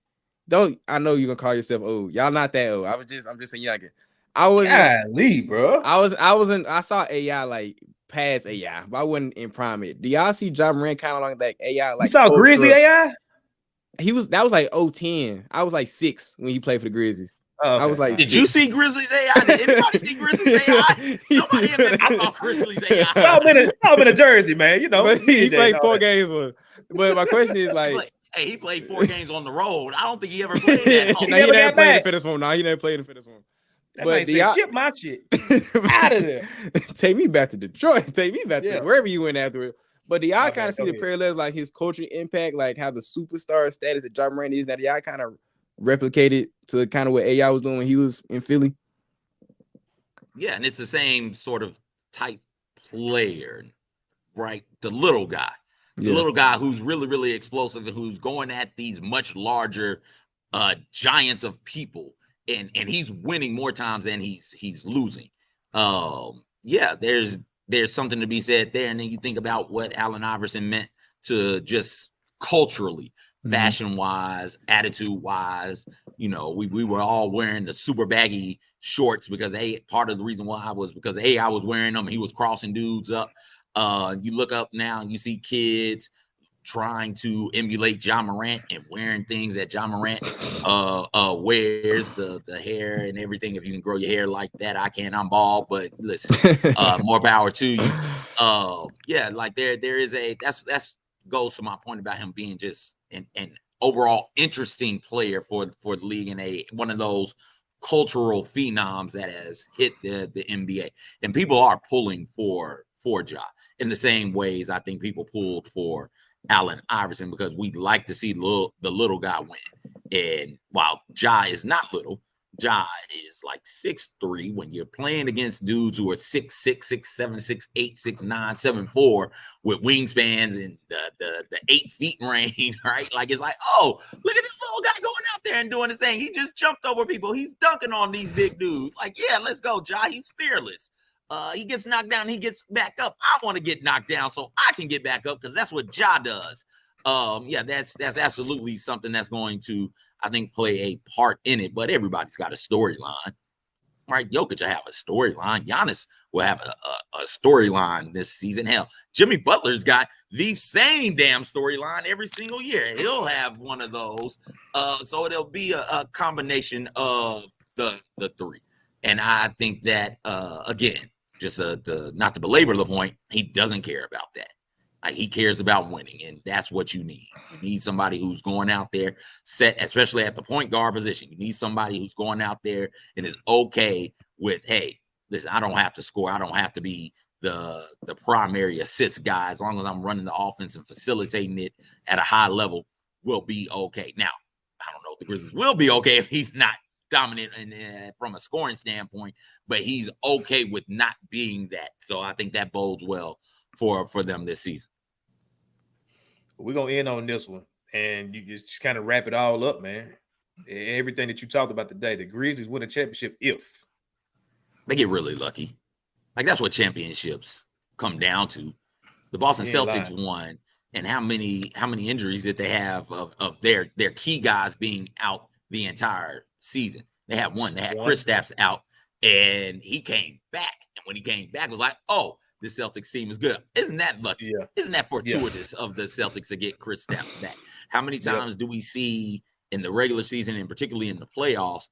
I know you're gonna call yourself old. Y'all not that old. I'm just a younger. I saw AI like past AI, but I wasn't in prime it. Do y'all see Ja Morant kind of like AI? Like, you saw Grizzly AI? That was like 010. I was like 6 when he played for the Grizzlies. Oh, okay. I was like, did you see Grizzlies AI? Did anybody see Grizzlies AI? Nobody in there saw Grizzlies AI. Saw him in a jersey, man. You know, but he played 4 games with. But my question is like, he played 4 games on the road. I don't think he ever played that. He never played in fitness form. He never played in fitness form. But ship my shit out of there. Take me back to Detroit. Take me back to wherever you went after it. But do y'all kind of see the parallels, like his cultural impact, like how the superstar status that Ja Morant is, that y'all kind of replicated to kind of what AI was doing when he was in Philly? Yeah, and it's the same sort of type player, right? The little guy. The little guy who's really, really explosive and who's going at these much larger giants of people. And he's winning more times than he's losing. There's something to be said there. And then you think about what Allen Iverson meant to just culturally, fashion-wise, attitude-wise. You know, we were all wearing the super baggy shorts because part of the reason why was because I was wearing them. He was crossing dudes up. You look up now and you see kids trying to emulate Ja Morant and wearing things that Ja Morant wears, the hair and everything. If you can grow your hair like that, I can. I'm bald, but listen, more power to you. Like there is that's goes to my point about him being just an overall interesting player for the league and one of those cultural phenoms that has hit the NBA, and people are pulling for Ja in the same ways I think people pulled for Allen Iverson, because we'd like to see the little guy win. And while Ja is not little, Ja is like 6'3". When you're playing against dudes who are 6'6", 6'7", 6'8", 6'9", 7'4", with wingspans in the 8 feet range, right? Like, it's like, oh, look at this little guy going out there and doing his thing. He just jumped over people. He's dunking on these big dudes. Like, yeah, let's go, Ja. He's fearless. He gets knocked down, he gets back up. I want to get knocked down so I can get back up, because that's what Ja does. Yeah, that's absolutely something that's going to, I think, play a part in it. But everybody's got a storyline, right? Jokic will have a storyline. Giannis will have a storyline this season. Hell, Jimmy Butler's got the same damn storyline every single year. He'll have one of those. So it'll be a combination of the three. And I think that, again, just not to belabor the point, he doesn't care about that. Like, he cares about winning, and that's what you need. You need somebody who's going out there set, especially at the point guard position. You need somebody who's going out there and is okay with, hey, listen, I don't have to score. I don't have to be the primary assist guy. As long as I'm running the offense and facilitating it at a high level, we'll be okay. Now, I don't know if the Grizzlies will be okay if he's not dominant from a scoring standpoint, but he's okay with not being that. So I think that bodes well for them this season. We're going to end on this one, and you just kind of wrap it all up, man. Everything that you talked about today, the Grizzlies win a championship if they get really lucky. Like, that's what championships come down to. The Boston Celtics won, and how many injuries did they have of their key guys being out the entire season? They had one. They had Kristaps out, and he came back. And when he came back, it was like, oh, the Celtics team is good. Isn't that lucky? Yeah. Isn't that fortuitous of the Celtics to get Kristaps back? How many times do we see in the regular season, and particularly in the playoffs,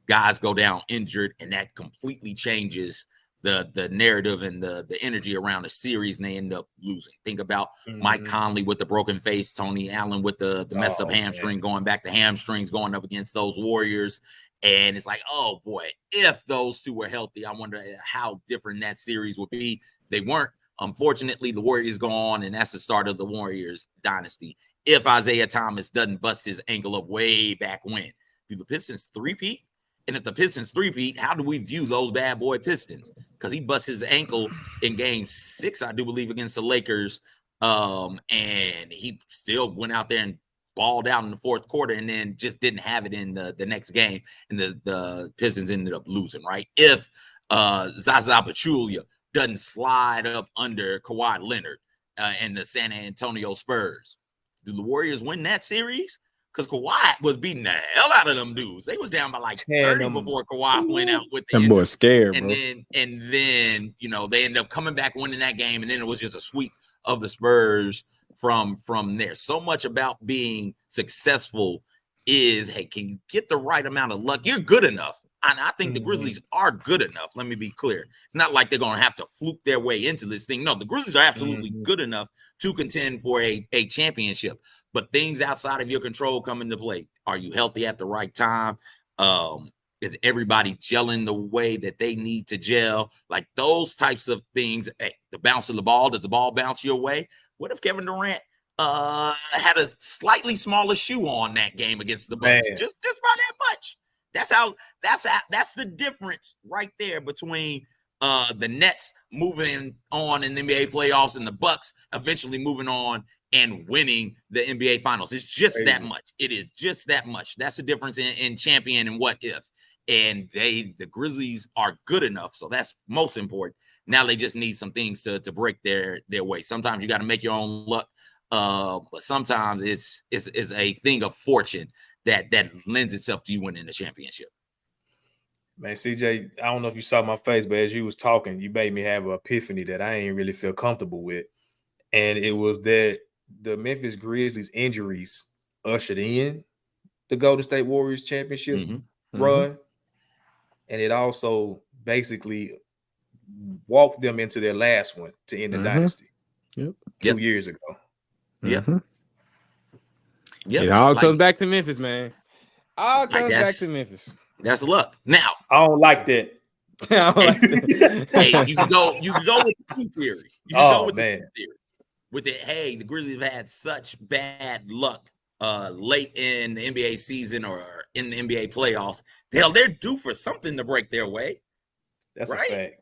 guys go down injured, and that completely changes the narrative and the energy around the series, and they end up losing? Think about Mike Conley with the broken face, Tony Allen with the messed up hamstring, going back to hamstrings, going up against those Warriors. And it's like, oh boy, if those two were healthy, I wonder how different that series would be. They weren't. Unfortunately, the Warriors go on, and that's the start of the Warriors dynasty. If Isaiah Thomas doesn't bust his ankle up way back when, do the Pistons three-peat? And if the Pistons three-peat, how do we view those bad boy Pistons? Because he bust his ankle in Game 6, I do believe, against the Lakers, and he still went out there and balled out in the fourth quarter, and then just didn't have it in the next game, and the Pistons ended up losing, right? If Zaza Pachulia doesn't slide up under Kawhi Leonard and the San Antonio Spurs, do the Warriors win that series? Because Kawhi was beating the hell out of them dudes. They was down by like 30 before Kawhi went out with the boy scared, and bro. then you know, they ended up coming back winning that game, and then it was just a sweep of the Spurs from there. So much about being successful is, hey, can you get the right amount of luck? You're good enough. And I think the Grizzlies are good enough. Let me be clear. It's not like they're going to have to fluke their way into this thing. No, the Grizzlies are absolutely good enough to contend for a championship. But things outside of your control come into play. Are you healthy at the right time? Is everybody gelling the way that they need to gel? Like those types of things. Hey, the bounce of the ball, does the ball bounce your way? What if Kevin Durant had a slightly smaller shoe on that game against the Bucks? Just by that much. That's the difference right there between the Nets moving on in the NBA playoffs and the Bucks eventually moving on and winning the NBA finals. It's just that much. It is just that much. That's the difference in champion and what if. And the Grizzlies are good enough, so that's most important. Now they just need some things to break their way. Sometimes you got to make your own luck, but sometimes it's a thing of fortune that lends itself to you winning the championship. Man, CJ, I don't know if you saw my face, but as you was talking, you made me have an epiphany that I ain't really feel comfortable with. And it was that the Memphis Grizzlies injuries ushered in the Golden State Warriors championship run. And it also basically walked them into their last one to end the dynasty 2 years ago. It all comes back to Memphis, man. All comes back to Memphis. That's luck. Now I don't like that. Hey, you can go with the key theory. You can go with the key theory. With it, hey, the Grizzlies have had such bad luck late in the NBA season or in the NBA playoffs. Hell, they're due for something to break their way. That's right? A fact.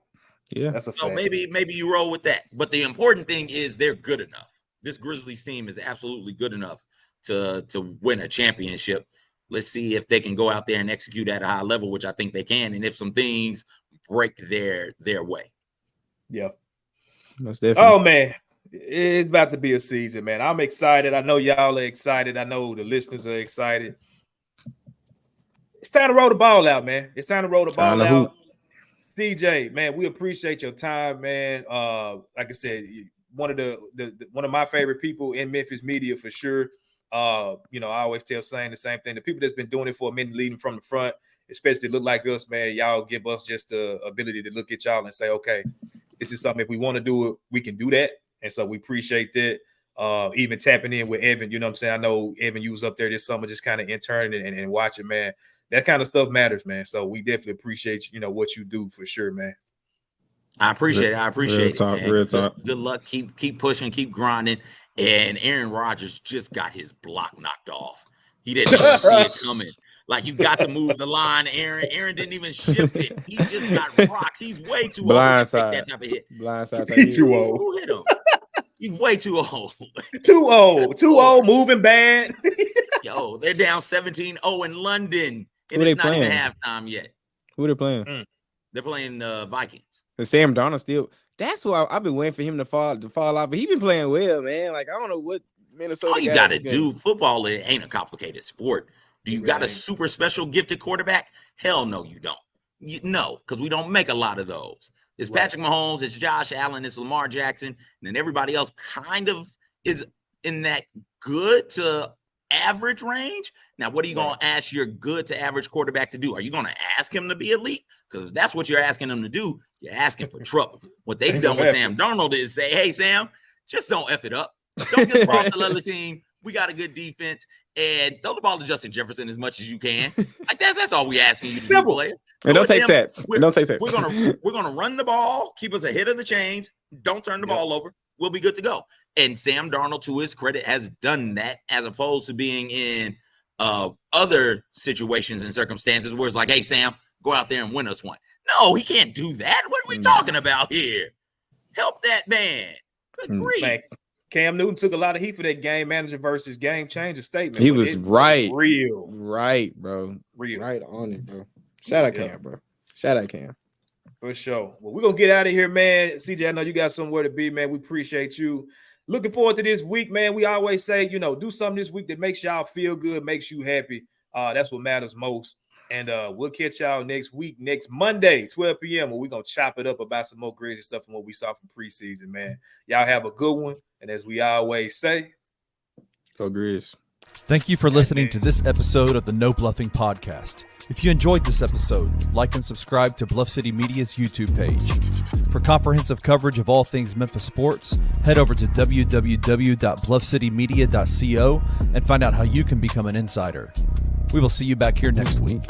Yeah. That's a so fact. maybe you roll with that. But the important thing is they're good enough. This Grizzlies team is absolutely good enough to win a championship. Let's see if they can go out there and execute at a high level, which I think they can, and if some things break their way. Yeah. Most definitely. Oh man. It's about to be a season, man. I'm excited. I know y'all are excited. I know the listeners are excited. It's time to roll the ball out, man. It's time to roll the ball out. CJ, man, we appreciate your time, man. Like I said, one of my favorite people in Memphis media for sure. I always tell saying the same thing. The people that's been doing it for a minute, leading from the front, especially look like us, man. Y'all give us just the ability to look at y'all and say, okay, this is something. If we want to do it, we can do that. And so we appreciate that. Even tapping in with Evan, you know what I'm saying? I know, Evan, you was up there this summer just kind of interning and watching, man. That kind of stuff matters, man. So we definitely appreciate, what you do for sure, man. I appreciate it. Real talk. Good luck. Keep pushing, keep grinding. And Aaron Rodgers just got his block knocked off. He didn't even see it coming. Like, you got to move the line, Aaron. Aaron didn't even shift it. He just got rocked. He's way too old to take that type of hit. Blindside. He's too old. Who hit him? He's way too old. Too old, moving bad. Yo, they're down 17-0 in London. And Who it's not playing? even halftime yet. Who they playing? They're playing the Vikings. And Sam Darnold still. That's who I've been waiting for him to fall out. But he's been playing well, man. Like, I don't know what Minnesota. All you got to do, football ain't a complicated sport. Do you got a super special gifted quarterback? Hell no, you don't. No, because we don't make a lot of those. It's Patrick Mahomes, it's Josh Allen, it's Lamar Jackson, and then everybody else kind of is in that good to average range. Now, what are you going to ask your good to average quarterback to do? Are you going to ask him to be elite? Because that's what you're asking him to do. You're asking for trouble. What they've done with Sam Darnold is say, hey, Sam, just don't F it up. Don't get the ball to the other team. We got a good defense. And throw the ball to Justin Jefferson as much as you can. Like that's all we asking you to do, player. And don't take sets. Don't take sets. We're gonna run the ball, keep us ahead of the chains. Don't turn the ball over. We'll be good to go. And Sam Darnold, to his credit, has done that as opposed to being in other situations and circumstances where it's like, hey, Sam, go out there and win us one. No, he can't do that. What are we talking about here? Help that man. Good grief. Cam Newton took a lot of heat for that game manager versus game changer statement. He was right. Real. Right, bro. Real. Right on it, bro. Shout out Cam, bro. Shout out Cam. For sure. Well, we're going to get out of here, man. CJ, I know you got somewhere to be, man. We appreciate you. Looking forward to this week, man. We always say, do something this week that makes y'all feel good, makes you happy. That's what matters most. And we'll catch y'all next week, next Monday, 12 p.m., where we're going to chop it up about some more crazy stuff from what we saw from preseason, man. Y'all have a good one. And as we always say, go Grizz. Thank you for listening to this episode of the No Bluffing podcast. If you enjoyed this episode, like and subscribe to Bluff City Media's YouTube page. For comprehensive coverage of all things Memphis sports, head over to www.bluffcitymedia.co and find out how you can become an insider. We will see you back here next week.